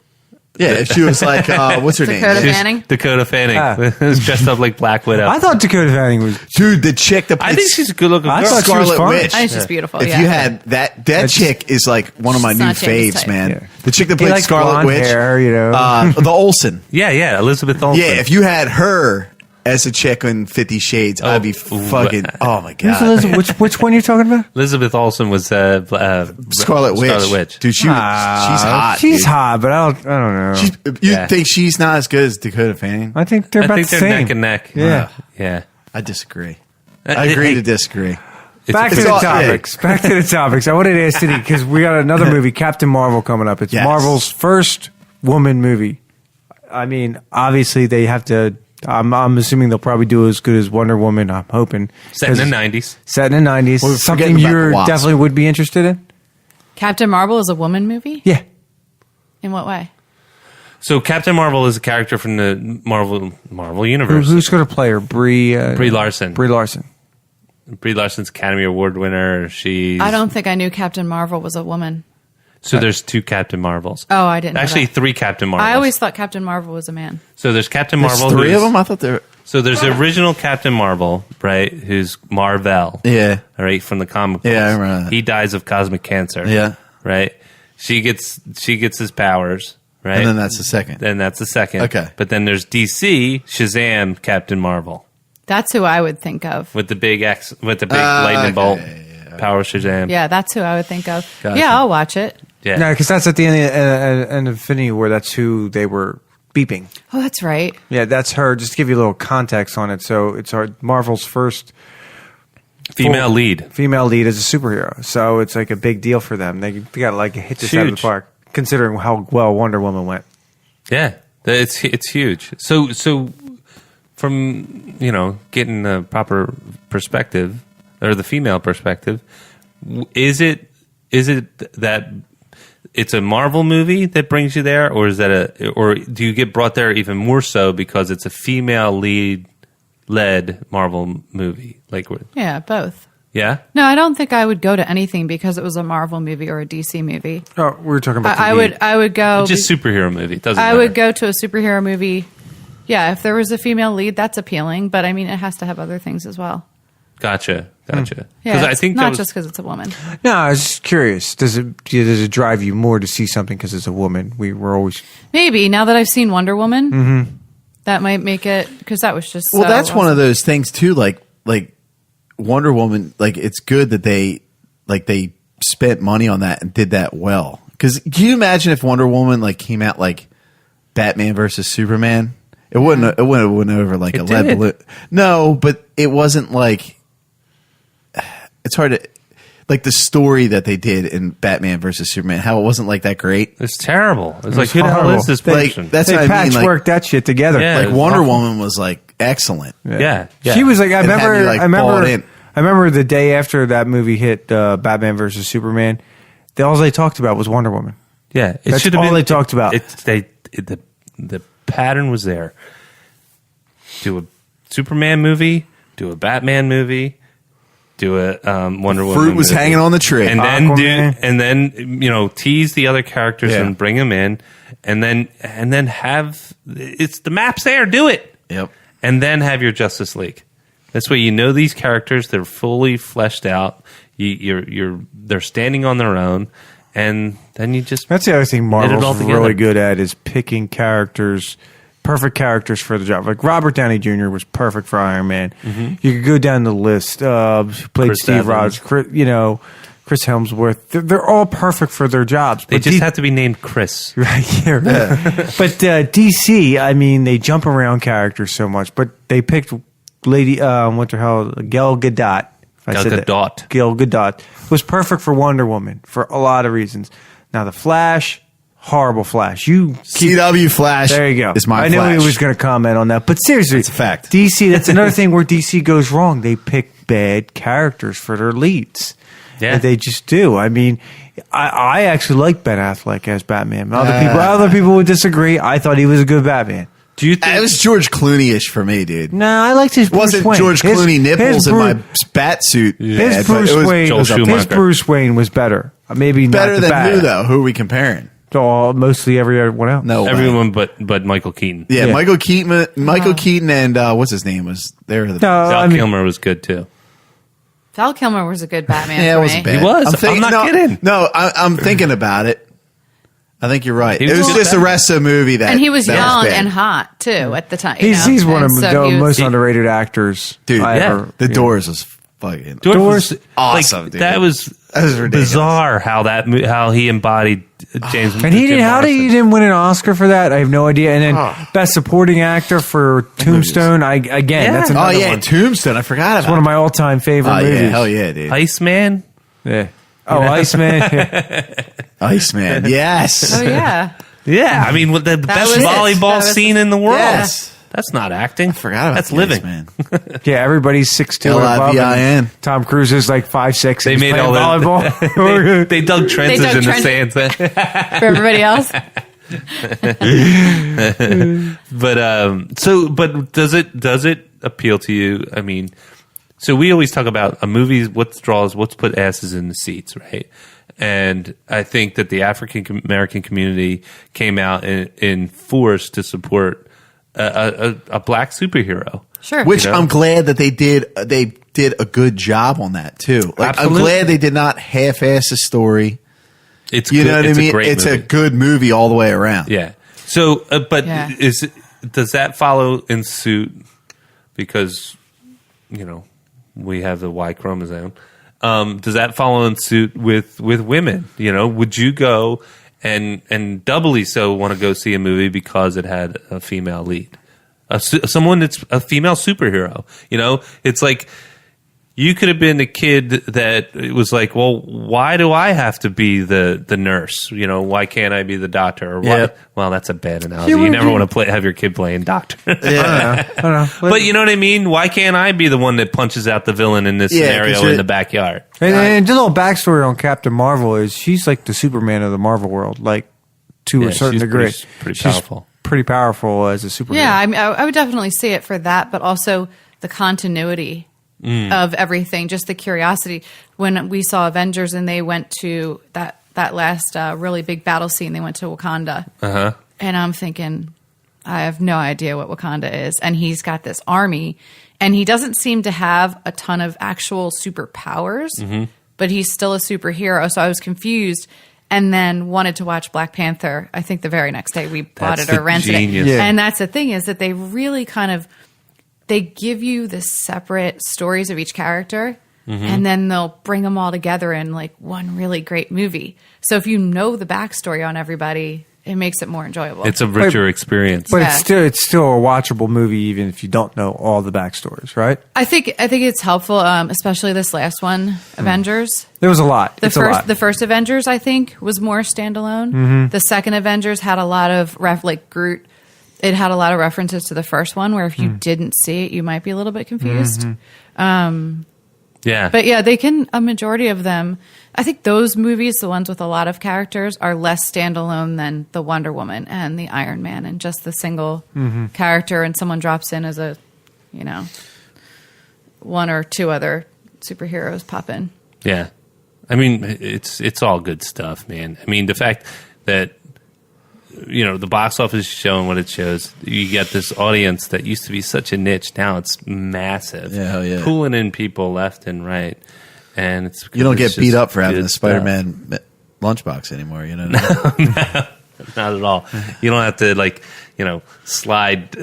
Yeah, if she was like, what's her name? Dakota She's- Fanning? Dakota Fanning Ah. was dressed up like Black Widow. I thought Dakota Fanning was. Dude, the chick that I plays think she's a good looking I girl. thought she was Scarlet fine. Witch. I think she's beautiful. If yeah. you had that chick is like one of my She's new not Jamie's faves, type. man. Yeah. The chick that He played likes Scarlet blonde Witch, hair, you know. the Olsen. Yeah, Elizabeth Olsen. Yeah, if you had her as a chick in 50 Shades, I'd be fucking. Oh my Who's god, Elizabeth- which one are you talking about? Elizabeth Olsen was Scarlet Witch. Dude, she's hot. She's dude. hot, but I don't know. You Yeah. think she's not as good as Dakota Fanning? I think they're I about think the they're same. neck and neck. Yeah. Yeah. I disagree. I agree to disagree. It's Back a- to It's the all- topics. Back to the topics. I wanted to ask City because we got another movie, Captain Marvel, coming up. It's Yes. Marvel's first woman movie. I mean, obviously they have to. I'm assuming they'll probably do as good as Wonder Woman. I'm hoping. set in the 'Cause- 90s. Set in the 90s. Well, we're Something forgetting about you the Wasp. definitely would be interested in. Captain Marvel is a woman movie? Yeah. In what way? So Captain Marvel is a character from the Marvel universe. Who's going to play her? Brie Larson. Brie Larson. Brie Larson's Academy Award winner. She's I don't think I knew Captain Marvel was a woman. So there's two Captain Marvels. Oh, I didn't know Actually, that. three Captain Marvels. I always thought Captain Marvel was a man. So there's Captain There's Marvel. three who's- of them. I thought they were. So there's the original Captain Marvel, right? Who's Marvel. Yeah. All right, from the comic books. Yeah, I remember that. He dies of cosmic cancer. Yeah. Right? She gets his powers, right? And then that's the second. Then that's the second. Okay. But then there's DC, Shazam, Captain Marvel. That's who I would think of. With the big lightning okay, bolt. yeah. Power Shazam. Yeah, that's who I would think of. Gotcha. Yeah, I'll watch it. Yeah. No, because that's at the end of Infinity War. That's who they were beeping. Oh, that's right. Yeah, that's her. Just to give you a little context on it. So it's our Marvel's first Female full lead. female lead as a superhero. So it's like a big deal for them. They got like hit this out of the Huge. park. considering how well Wonder Woman went. Yeah, it's huge. So from getting the proper perspective or the female perspective, is it that it's a Marvel movie that brings you there, or is that or do you get brought there even more so because it's a female led Marvel movie? Yeah, both. Yeah. No, I don't think I would go to anything because it was a Marvel movie or a DC movie. Oh, we were talking about. I would go. Just superhero movie. It doesn't I matter. would go to a superhero movie. Yeah, if there was a female lead, that's appealing. But I mean, it has to have other things as well. Gotcha. Yeah, I think not just because it's a woman. No, I was just curious. Does it drive you more to see something because it's a woman? We're always Maybe now that I've seen Wonder Woman, that might make it because that was just Well, so that's one of awesome. those things too. Like Wonder Woman. Like it's good that they spent money on that and did that well. Because can you imagine if Wonder Woman came out like Batman versus Superman? It wouldn't have went over like a lead did. balloon. No, but it wasn't like. It's hard to the story that they did in Batman versus Superman. How it wasn't that great. It's terrible. It's was who the hell horrible. is this Like, person? that's they what I mean. patchworked that shit together. Yeah. It was Wonder awful. Woman was excellent. yeah. She was like, I It had remember, me, bought in. I remember the day after that movie hit, Batman versus Superman. All they talked about was Wonder Woman. Yeah, it That's should have all been. they talked about. The pattern was there. Do a Superman movie. Do a Batman movie. Do a Wonder Woman. Fruit was movie. hanging on the tree. and then tease the other characters Yeah. and bring them in, and then have it's the map's there. Do it. Yep. And then have your Justice League. This way, these characters. They're fully fleshed out. They're standing on their own, and then you just That's the other thing all Marvel's together. really good at is picking characters, perfect characters for the job. Like Robert Downey Jr. was perfect for Iron Man. You could go down the list. Who played Chris Steve Evans. Rogers, Chris Hemsworth. They're all perfect for their jobs. they But just have to be named Chris. Right, yeah. But DC, I mean, they jump around characters so much. But they picked what the hell, Gal Gadot. If I Gal said that. Gadot. Gal Gadot was perfect for Wonder Woman for a lot of reasons. Now the Flash, horrible Flash. CW Flash. There you go. Is my I knew Flash. he was going to comment on that, but seriously, It's a fact. DC. That's another thing where DC goes wrong. They pick bad characters for their leads. Yeah. They just do. I mean, I actually like Ben Affleck as Batman. Other people would disagree. I thought he was a good Batman. Do you think It was George Clooney-ish for me, dude. No, I liked his It wasn't Bruce Wayne. George Clooney nipples in my Bruce- bat suit. His bad, but Bruce it was Wayne. Joel His Schumacher. Bruce Wayne was better. Maybe better not the than bad. who though? Who are we comparing? Mostly everyone else. No, way. everyone but Michael Keaton? Yeah, Yeah. Michael Keaton, and what's his name was there? No, Val I mean, Kilmer was good too. Val Kilmer was a good Batman. Yeah, for it wasn't me. bad. He was. I'm not kidding. No, I'm thinking about it. I think you're right. He It was was good just the Batman. rest of the movie that And he was that young bad. and hot too at the time. he's one of And the so he was- most underrated actors. Dude. I Yeah. ever. The Doors was fucking. Doors was awesome, dude. That was ridiculous. bizarre how he embodied James. And he Jim didn't. How did he Morrison. didn't win an Oscar for that? I have no idea. And then best supporting actor for Tombstone. That's Oh another yeah, one. Tombstone. I forgot It's about one of my all-time favorite it. Oh movies. yeah, hell yeah, dude. Iceman? Yeah. Oh, Iceman. Yeah. Iceman. Yes. Oh yeah. Yeah, I mean, with the best was it. volleyball That was scene in the world. Yes. That's not acting. I forgot about That's the living. Iceman. Yeah, everybody's 6'2" and above, Livin. and Tom Cruise is like 5'6". They and made he's playing all the volleyball. they dug trenches dug in trenches. the sands. For everybody else. But does it appeal to you? I mean, so we always talk about a movie. What's put asses in the seats, right? And I think that the African American community came out in force to support a black superhero. Sure. Which You know? I'm glad that they did. They did a good job on that too. Like, I'm Absolutely. glad they did not half-ass the story. It's You good. know what I It's mean? A great It's movie. a good movie all the way around. Yeah. So, but Yeah. does that follow in suit because we have the Y chromosome? Does that follow in suit with women? Would you go and doubly so want to go see a movie because it had a female lead, someone that's a female superhero? It's like You could have been a kid that was like, well, why do I have to be the nurse? You know, why can't I be the doctor? Or why? Yep. Well, that's a bad analogy. You never want to have your kid playing doctor. Yeah. I don't know. But you know what I mean? Why can't I be the one that punches out the villain in this Yeah, 'cause scenario you're- in the backyard? And just a little backstory on Captain Marvel is she's like the Superman of the Marvel world, like to Yeah, a certain she's degree. pretty She's powerful. pretty powerful as a superhero. Yeah, I mean, I would definitely see it for that, but also the continuity of everything, just the curiosity. When we saw Avengers and they went to that last really big battle scene, they went to Wakanda. Uh-huh. And I'm thinking, I have no idea what Wakanda is. And he's got this army, and he doesn't seem to have a ton of actual superpowers, but he's still a superhero. So I was confused. And then wanted to watch Black Panther. I think the very next day we bought That's it or the rented genius. it. Yeah. And that's the thing, is that they really kind of they give you the separate stories of each character, and then they'll bring them all together in like one really great movie. So if you know the backstory on everybody, it makes it more enjoyable. It's a richer experience. But Yeah. it's still a watchable movie even if you don't know all the backstories, right? I think it's helpful, especially this last one, Avengers. There was a lot. It's a lot. The first Avengers, I think, was more standalone. The second Avengers had a lot of like Groot. It had a lot of references to the first one, where if you didn't see it, you might be a little bit confused. Yeah. But yeah, a majority of them, I think those movies, the ones with a lot of characters, are less standalone than the Wonder Woman and the Iron Man, and just the single character, and someone drops in as a, one or two other superheroes pop in. Yeah. I mean, it's all good stuff, man. I mean, the fact that, the box office is showing what it shows. You get this audience that used to be such a niche. Now it's massive. Yeah, hell yeah. Pulling in people left and right. And You don't get it's beat just up for having good a stuff. Spider-Man lunchbox anymore, Not at all. You don't have to slide,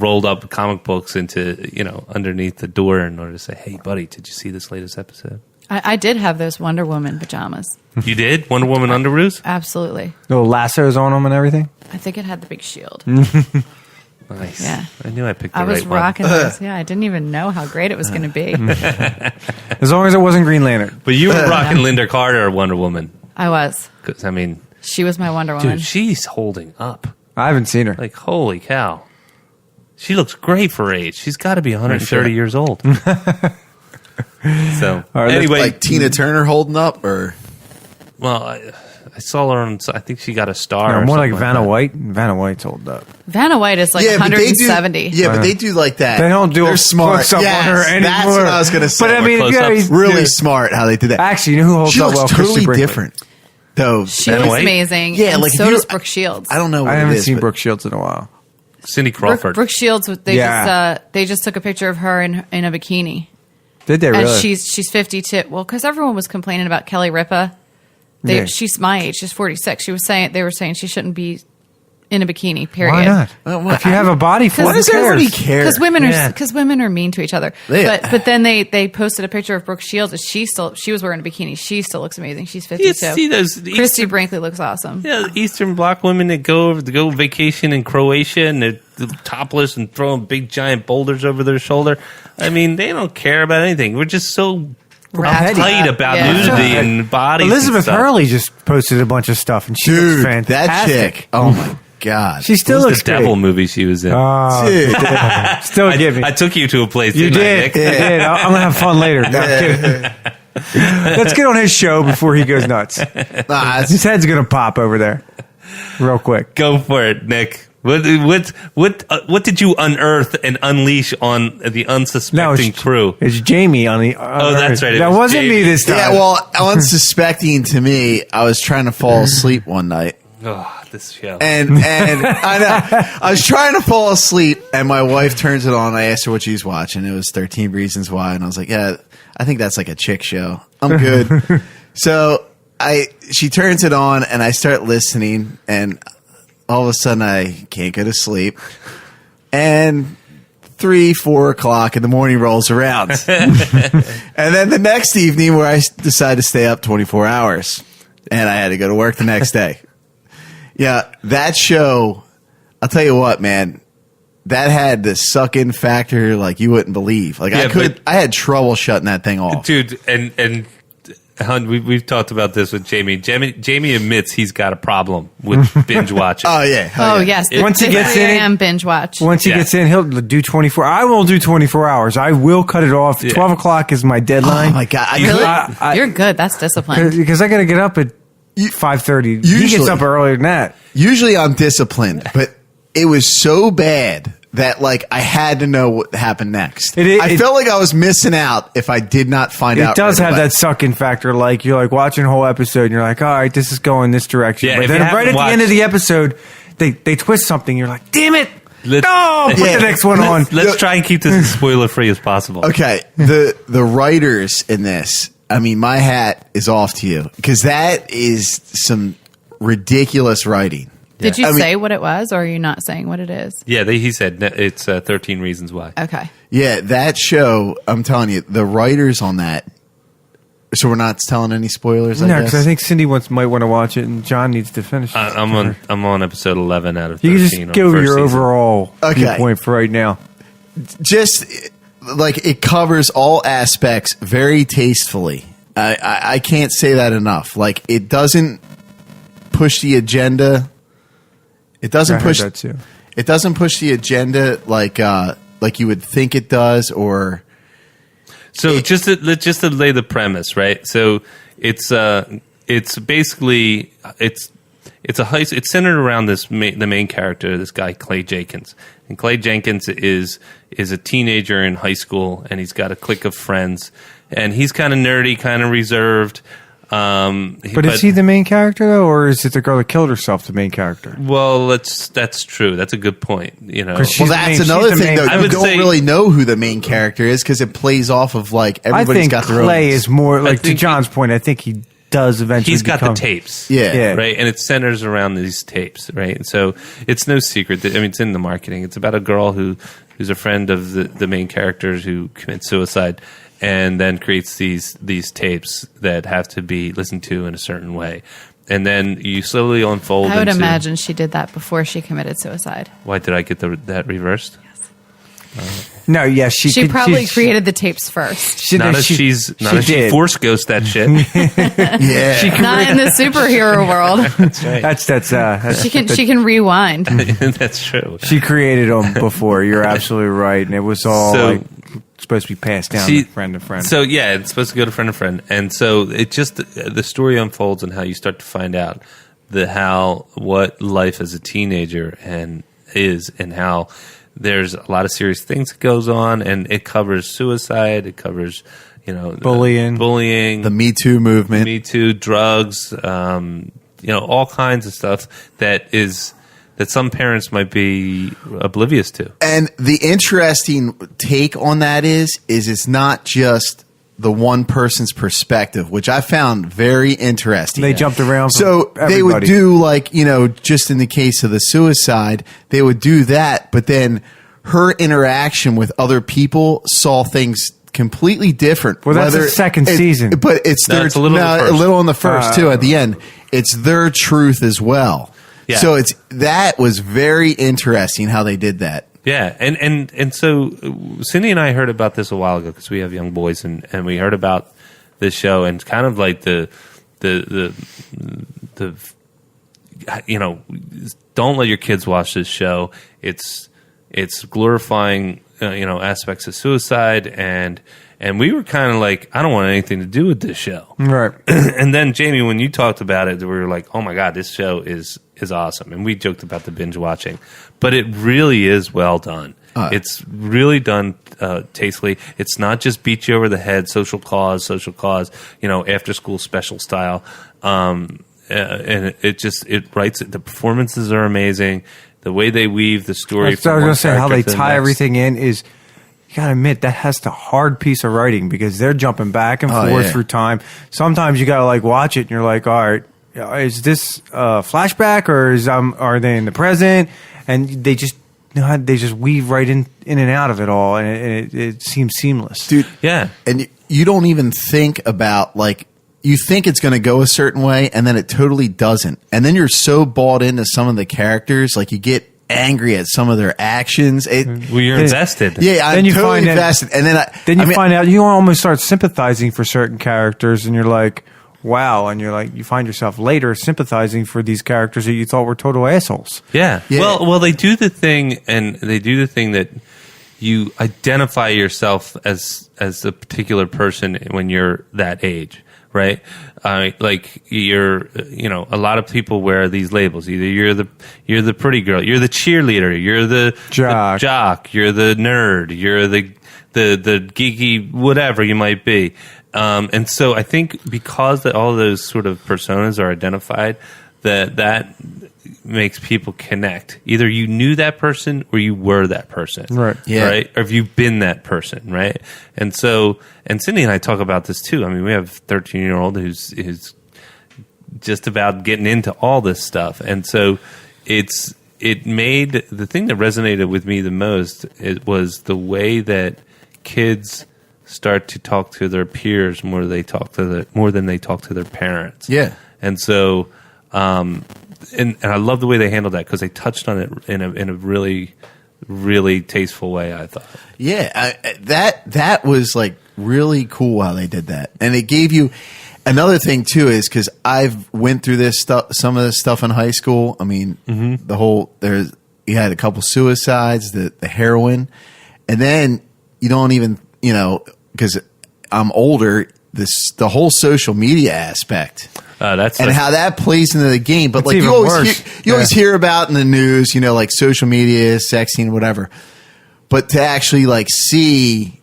rolled up comic books into, underneath the door in order to say, hey, buddy, did you see this latest episode? I did have those Wonder Woman pajamas. You did? Wonder Woman underoos? Absolutely. Little lassos on them and everything. I think it had the big shield. Nice. Yeah. I knew I picked the I was right one. rocking those. Yeah, I didn't even know how great it was going to be. As long as it wasn't Green Lantern. But you were rocking Linda Carter or Wonder Woman. I was. 'Cause, I mean, She was my Wonder Woman. dude, she's holding up. I haven't seen her. Like, holy cow. She looks great for her age. She's got to be 130 years old. So, All right, anyway, like Tina Turner holding up, or well, I saw her on, I think she got a star. No, or more like something Vanna that. White. Vanna White's old up. Vanna White is like but they do. 170. Yeah, but they do like that. They don't do They're a smart. close-up Yes, on her anymore. that's what I was going to say. But I mean, Close yeah, ups. he's really smart how they did that. Actually, you know who holds She up looks well? totally Christy Brinkley. different, though. She Vanna looks White? amazing. Yeah, and like, so if you- does Brooke Shields. I don't know what I it haven't is, seen but- Brooke Shields in a while. Cindy Crawford. Brooke Shields. Yeah. They just took a picture of her in a bikini, Did they and really? she's 52. Well, because everyone was complaining about Kelly Ripa. Yeah. She's my age. She's 46. They were saying she shouldn't be in a bikini. Period. Why not? Well, If you have a body for it, Why who does everybody cares? care? Because women are mean to each other. Yeah. But then they posted a picture of Brooke Shields. And she was wearing a bikini. She still looks amazing. She's 52. You see those Christy Eastern, Brinkley looks awesome. yeah, Eastern Bloc women that go vacation in Croatia and they're topless and throwing big giant boulders over their shoulder. I mean, they don't care about anything. We're just so Ratty. tight about Yeah. nudity and bodies. Elizabeth and stuff. Hurley just posted a bunch of stuff, and she Dude, looks fantastic. that chick. Oh my god. She still What was looks the Devil great. movie she was in. Dude. Still get me. I took you to a place. You didn't I, did. Nick? You did. I'm gonna have fun later. No, I'm kidding. Let's get on his show before he goes nuts. Nah, His head's gonna pop over there, real quick. Go for it, Nick. What did you unearth and unleash on the unsuspecting crew? It's Jamie on the. Oh, that's right. It That was wasn't Jamie. me this time. yeah, well, unsuspecting to me, I was trying to fall asleep one night. Oh, this show. And I know I was trying to fall asleep, and my wife turns it on. I asked her what she's watching. It was 13 Reasons Why, and I was like, "Yeah, I think that's like a chick show. I'm good." So she turns it on, and I start listening, and all of a sudden I can't go to sleep, and 3-4 o'clock in the morning rolls around, and then the next evening where I decide to stay up 24 hours, and I had to go to work the next day. Yeah, that show, I'll tell you what, man, that had the suck in factor like you wouldn't believe. Like I had trouble shutting that thing off, dude. And Hun, we've talked about this with Jamie. Jamie admits he's got a problem with binge watching. Oh yeah. Oh yes. Once he gets in, I am binge watch. Once he gets in, he'll do 24. I will do 24 hours. I will cut it off. 12 o'clock is my deadline. Oh my god. You're good. That's discipline. Because I got to get up at 5:30. He gets up earlier than that. Usually I'm disciplined, but it was so bad that like I had to know what happened next. I felt like I was missing out if I did not find out. It does have that suck-in factor. Like you're like watching a whole episode and you're like, all right, this is going this direction. Yeah, but then right at the end of the episode, they twist something. You're like, damn it. Put the next one on. Let's try and keep this as spoiler-free as possible. Okay, the writers in this, I mean, my hat is off to you because that is some ridiculous writing. Did you say what it was, or are you not saying what it is? Yeah, he said it's 13 Reasons Why. Okay. Yeah, that show, I'm telling you, the writers on that. So we're not telling any spoilers. No, because I think Cindy might want to watch it, and John needs to finish it. I'm on episode 11 out of 13. You can just give your overall viewpoint for right now. Just like it covers all aspects very tastefully. I can't say that enough. Like it doesn't push the agenda. It doesn't push that too. It doesn't push the agenda like you would think it does, or just to lay the premise, right? So it's basically it's centered around the main character, this guy Clay Jenkins, and Clay Jenkins is a teenager in high school, and he's got a clique of friends, and he's kind of nerdy, kind of reserved. But is he the main character though, or is it the girl that killed herself the main character? Well, that's true. That's a good point. You know, well, that's another thing though. You don't really know who the main character is because it plays off of like everybody's got their own. I think Clay is more like to John's point. I think he does eventually. He's got the tapes, yeah, right, and it centers around these tapes, right. And so it's no secret. I mean, it's in the marketing. It's about a girl who's a friend of the main characters who commits suicide. And then creates these tapes that have to be listened to in a certain way. And then you slowly unfold. I would imagine she did that before she committed suicide. Why did I get that reversed? Yes. No, yes, she probably created the tapes first. She force ghost that shit. Yeah, not in the superhero world. That's right. That's she can rewind. That's true. She created them before. You're absolutely right, and it was all supposed to be passed down to friend to friend. So yeah, it's supposed to go to friend to friend, and so it just the story unfolds and how you start to find out what life as a teenager is, and how there's a lot of serious things that goes on, and it covers suicide, it covers bullying, the Me Too movement, drugs, all kinds of stuff that some parents might be oblivious to. And the interesting take on that is it's not just the one person's perspective, which I found very interesting. They jumped around. So they would do just in the case of the suicide, they would do that, but then her interaction with other people saw things completely different. Well, that's the second season. But it's a little in the first too at the end. It's their truth as well. Yeah. So that was very interesting how they did that. Yeah, and so Cindy and I heard about this a while ago because we have young boys, and we heard about this show, and kind of like the don't let your kids watch this show. It's glorifying aspects of suicide, and we were kind of like, I don't want anything to do with this show, right? And then Jamie, when you talked about it, we were like, oh my god, this show is awesome, and we joked about the binge watching, but it really is well done. It's really done tastefully. It's not just beat you over the head, social cause, after school special style, and it writes it. The performances are amazing. The way they weave the story. I was going to say how they tie everything in is. You gotta admit that has the hard piece of writing because they're jumping back and forth through time. Sometimes you gotta watch it and you're like, all right, is this flashback or are they in the present? And they just weave right in and out of it all, and it seems seamless, dude. Yeah, and you don't even think about you think it's going to go a certain way, and then it totally doesn't. And then you're so bought into some of the characters, like you get angry at some of their actions. Well, you're invested. Yeah, I'm Then you totally find that- invested. And then Then find out you almost start sympathizing for certain characters, and you're like, wow. And you're like, you find yourself later sympathizing for these characters that you thought were total assholes. Yeah. Yeah. Well, they do the thing, and they do the thing that you identify yourself as a particular person when you're that age, right? Like a lot of people wear these labels. Either you're the pretty girl, you're the cheerleader, you're the jock, you're the nerd, you're the geeky whatever you might be. And so I think because all those sort of personas are identified, that makes people connect. Either you knew that person or you were that person. Right. Yeah. Right. Or have you been that person? Right. And so, and Cindy and I talk about this too. I mean, we have a 13-year-old who's just about getting into all this stuff. And so it made the thing that resonated with me the most, it was the way that kids start to talk to their peers more than they talk to their parents. Yeah. And so, and I love the way they handled that because they touched on it in a really, really tasteful way, I thought. Yeah, that was like really cool how they did that, and it gave you another thing too. Is because I've went through this stuff, some of this stuff in high school. I mean, the whole you had a couple suicides, the heroin, and then you don't even because I'm older. The whole social media aspect. How that plays into the game. But like you always hear about in the news, like social media, sexting, whatever. But to actually like see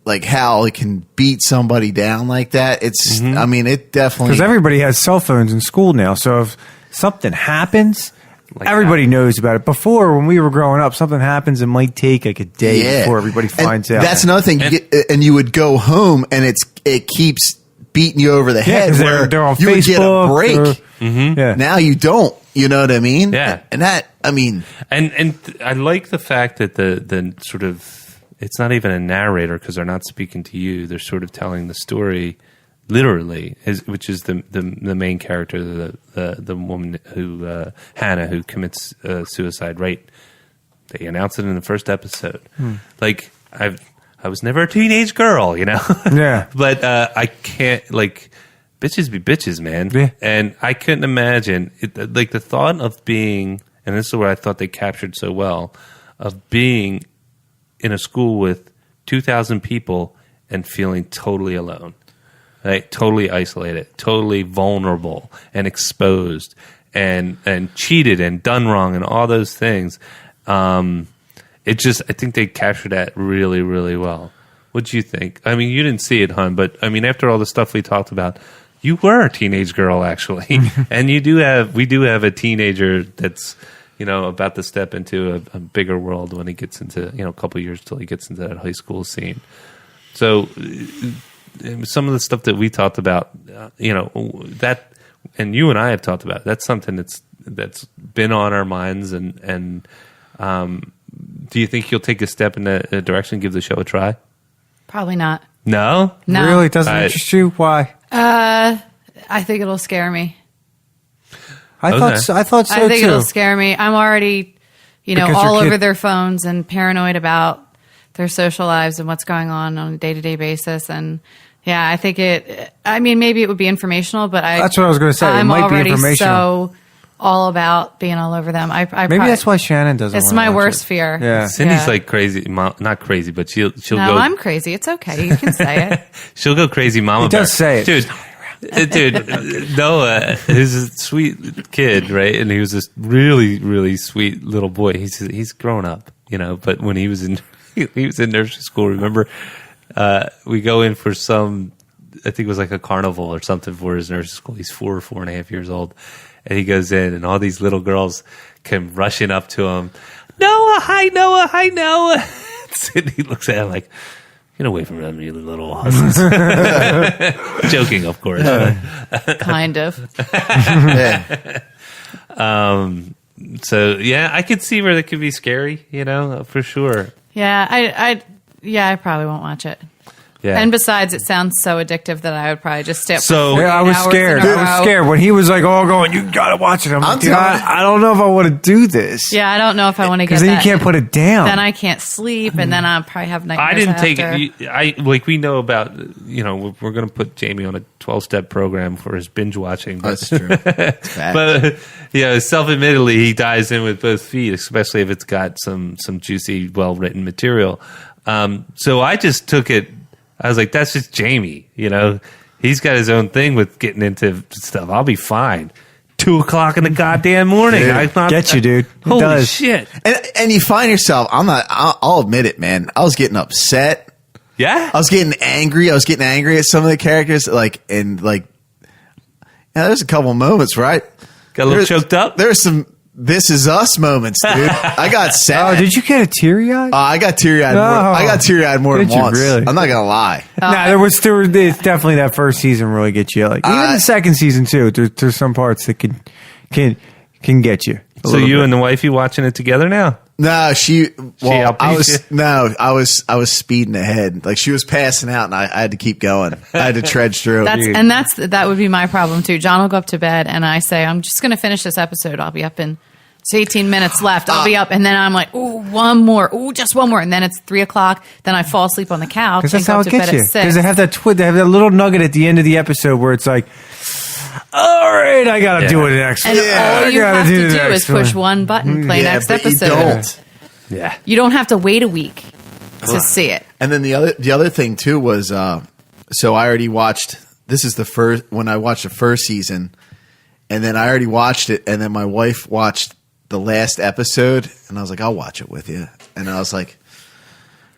like how it can beat somebody down like that, it's I mean, it definitely, because everybody has cell phones in school now. So if something happens, like everybody knows about it. Before, when we were growing up, something happens, it might take like a day before everybody finds out. That's another thing. You would go home and it keeps beating you over the head. Where they're on you Facebook, would get a break. Now you don't. You know what I mean? Yeah. And that, I mean, and I like the fact that the sort of, it's not even a narrator because they're not speaking to you. They're sort of telling the story literally, which is the main character, the woman who Hannah, who commits suicide. Right? They announced it in the first episode. Like I was never a teenage girl, Yeah. But I can't, like, bitches be bitches, man. Yeah. And I couldn't imagine like the thought of being, and this is what I thought they captured so well, of being in a school with 2,000 people and feeling totally alone. Right? Totally isolated, totally vulnerable and exposed and cheated and done wrong and all those things. I think they captured that really, really well. What do you think? I mean, you didn't see it, hon, but I mean, after all the stuff we talked about, you were a teenage girl actually, and we do have a teenager that's about to step into a bigger world when he gets into a couple of years till he gets into that high school scene. So some of the stuff that we talked about, that, and you and I have talked about, that's something that's been on our minds, and do you think you'll take a step in that direction, give the show a try? Probably not. No? No. Really? It doesn't interest you? Why? I think it'll scare me. I thought so I think too. it'll scare me. I'm already, Because all your over kid- their phones and paranoid about their social lives and what's going on a day-to-day basis. And yeah, I think maybe it would be informational, but That's what I was going to say. I'm It might be already informational. so all about being all over them. Maybe that's why Shannon doesn't. It's wanna my watch worst it. fear. Yeah. Cindy's like crazy, not crazy, but she'll No, go. I'm crazy. It's okay. You can say it. She'll go crazy, mama. He does bear. say it. Dude, Noah, who's a sweet kid, right? And he was this really, really sweet little boy. He's grown up, But when he was in nursery school, remember, we go in for some, I think it was like a carnival or something for his nursery school. He's 4.5 years old. And he goes in, and all these little girls come rushing up to him. Noah, hi, Noah, hi, Noah. Cindy looks at him like, get away from them, you little husses. Joking, of course. Kind of. yeah. So, yeah, I could see where that could be scary, for sure. Yeah, I probably won't watch it. Yeah. And besides, it sounds so addictive that I would probably just stay up. So- for Yeah, I 48 was hours scared. in a I was row. scared when he was like, "Oh, going, you gotta watch it." I'm like, telling you. I don't know if I want to do this. Yeah, I don't know if I want to get because that. then you can't put it down. Then I can't sleep, and then I'll probably have nightmares. I didn't take after. it. I like we know about. We're going to put Jamie on a 12-step program for his binge watching. But, That's true. It's fact. but self-admittedly, he dives in with both feet, especially if it's got some juicy, well-written material. So I just took it. I was like, that's just Jamie. He's got his own thing with getting into stuff. I'll be fine. 2:00 in the goddamn morning. Dude, I thought, get you, dude. It Holy does. shit! And you find yourself. I'll admit it, man. I was getting upset. Yeah, I was getting angry. I was getting angry at some of the characters. There's a couple moments, right? got a little choked up. There's some "This Is Us" moments, dude. I got sad. Oh, did you get a teary eye? I got teary eyed. No. I got teary eyed more than Did you once. really? I'm not gonna lie. Nah, it's definitely that first season really gets you. Like even the second season too. There's some parts that can get you. So you and the wifey watching it together now? No, I outpaced you? I was speeding ahead. Like she was passing out, and I had to keep going. I had to trudge through. That would be my problem too. John will go up to bed, and I say, "I'm just going to finish this episode. I'll be up in." It's 18 minutes left. I'll be up, and then I'm like, "Ooh, one more. Ooh, just one more." And then it's 3:00. Then I fall asleep on the couch. Because And that's go how to it gets bed you. at 6. Because they have they have that little nugget at the end of the episode where it's like, all right, I got to do it next. And all you have to do is push one button, play next but episode. You don't. Yeah. You don't have to wait a week to see it. And then the other thing too was, so I already watched. This is the first when I watched the first season, and then I already watched it, and then my wife watched the last episode, and I was like, I'll watch it with you, and I was like,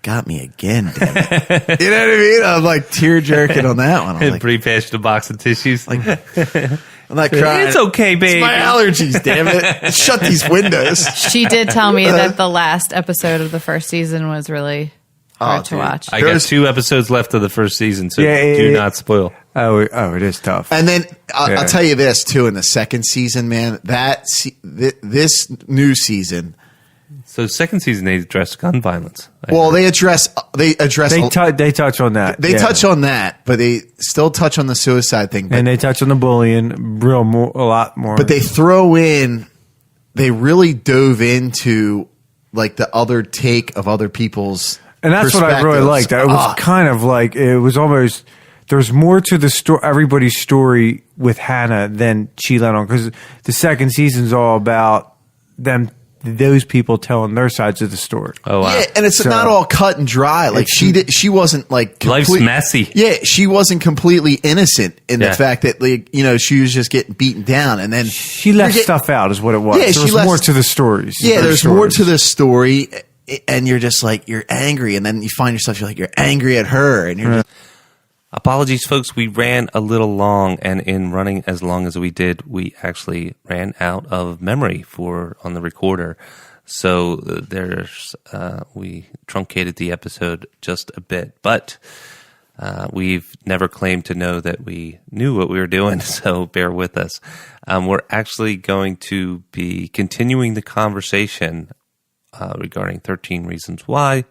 got me again, damn it. You know what I mean? I'm like tear jerking on that one. I'm like, Pre-patched a box of tissues. I'm not crying. It's okay, baby. It's my allergies, damn it. Shut these windows. She did tell me that the last episode of the first season was really hard to dude. watch. I got 2 episodes left of the first season, so Yeah, do not spoil. Oh, it is tough. And then Yeah. I'll tell you this too. In the second season, man, this new season. So second season, they addressed gun violence. Well, they address. They touch on that. They touch on that, but they still touch on the suicide thing. But, and they touch on the bullying a lot more. but they throw in. They really dove into like the other take of other people's. And that's what I really liked. It was kind of like it was almost there's more to the story, everybody's story with Hannah than she let on, because the second season's all about those people telling their sides of the story. Oh wow! Yeah, and it's not all cut and dry. Like she wasn't like Life's messy. Yeah, she wasn't completely innocent in the Yeah. fact that she was just getting beaten down, and then She left stuff out, is what it was. Yeah, There was more to the stories. Yeah, there's more to the story, and you're just like you're angry, and then you find yourself you're angry at her, and you're just, Apologies, folks. We ran a little long, and in running as long as we did, we actually ran out of memory on the recorder. So we truncated the episode just a bit, but we've never claimed to know that we knew what we were doing, so bear with us. We're actually going to be continuing the conversation regarding 13 Reasons Why,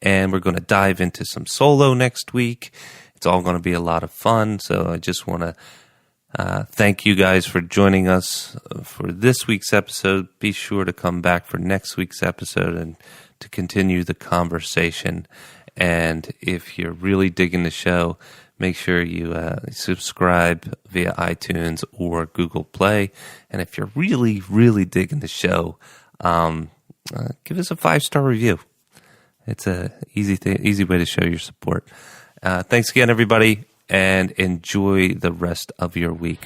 and we're going to dive into some Solo next week. It's all going to be a lot of fun, so I just want to thank you guys for joining us for this week's episode. Be sure to come back for next week's episode and to continue the conversation. And if you're really digging the show, make sure you subscribe via iTunes or Google Play. And if you're really, really digging the show, give us a 5-star review. It's a easy way to show your support. Thanks again, everybody, and enjoy the rest of your week.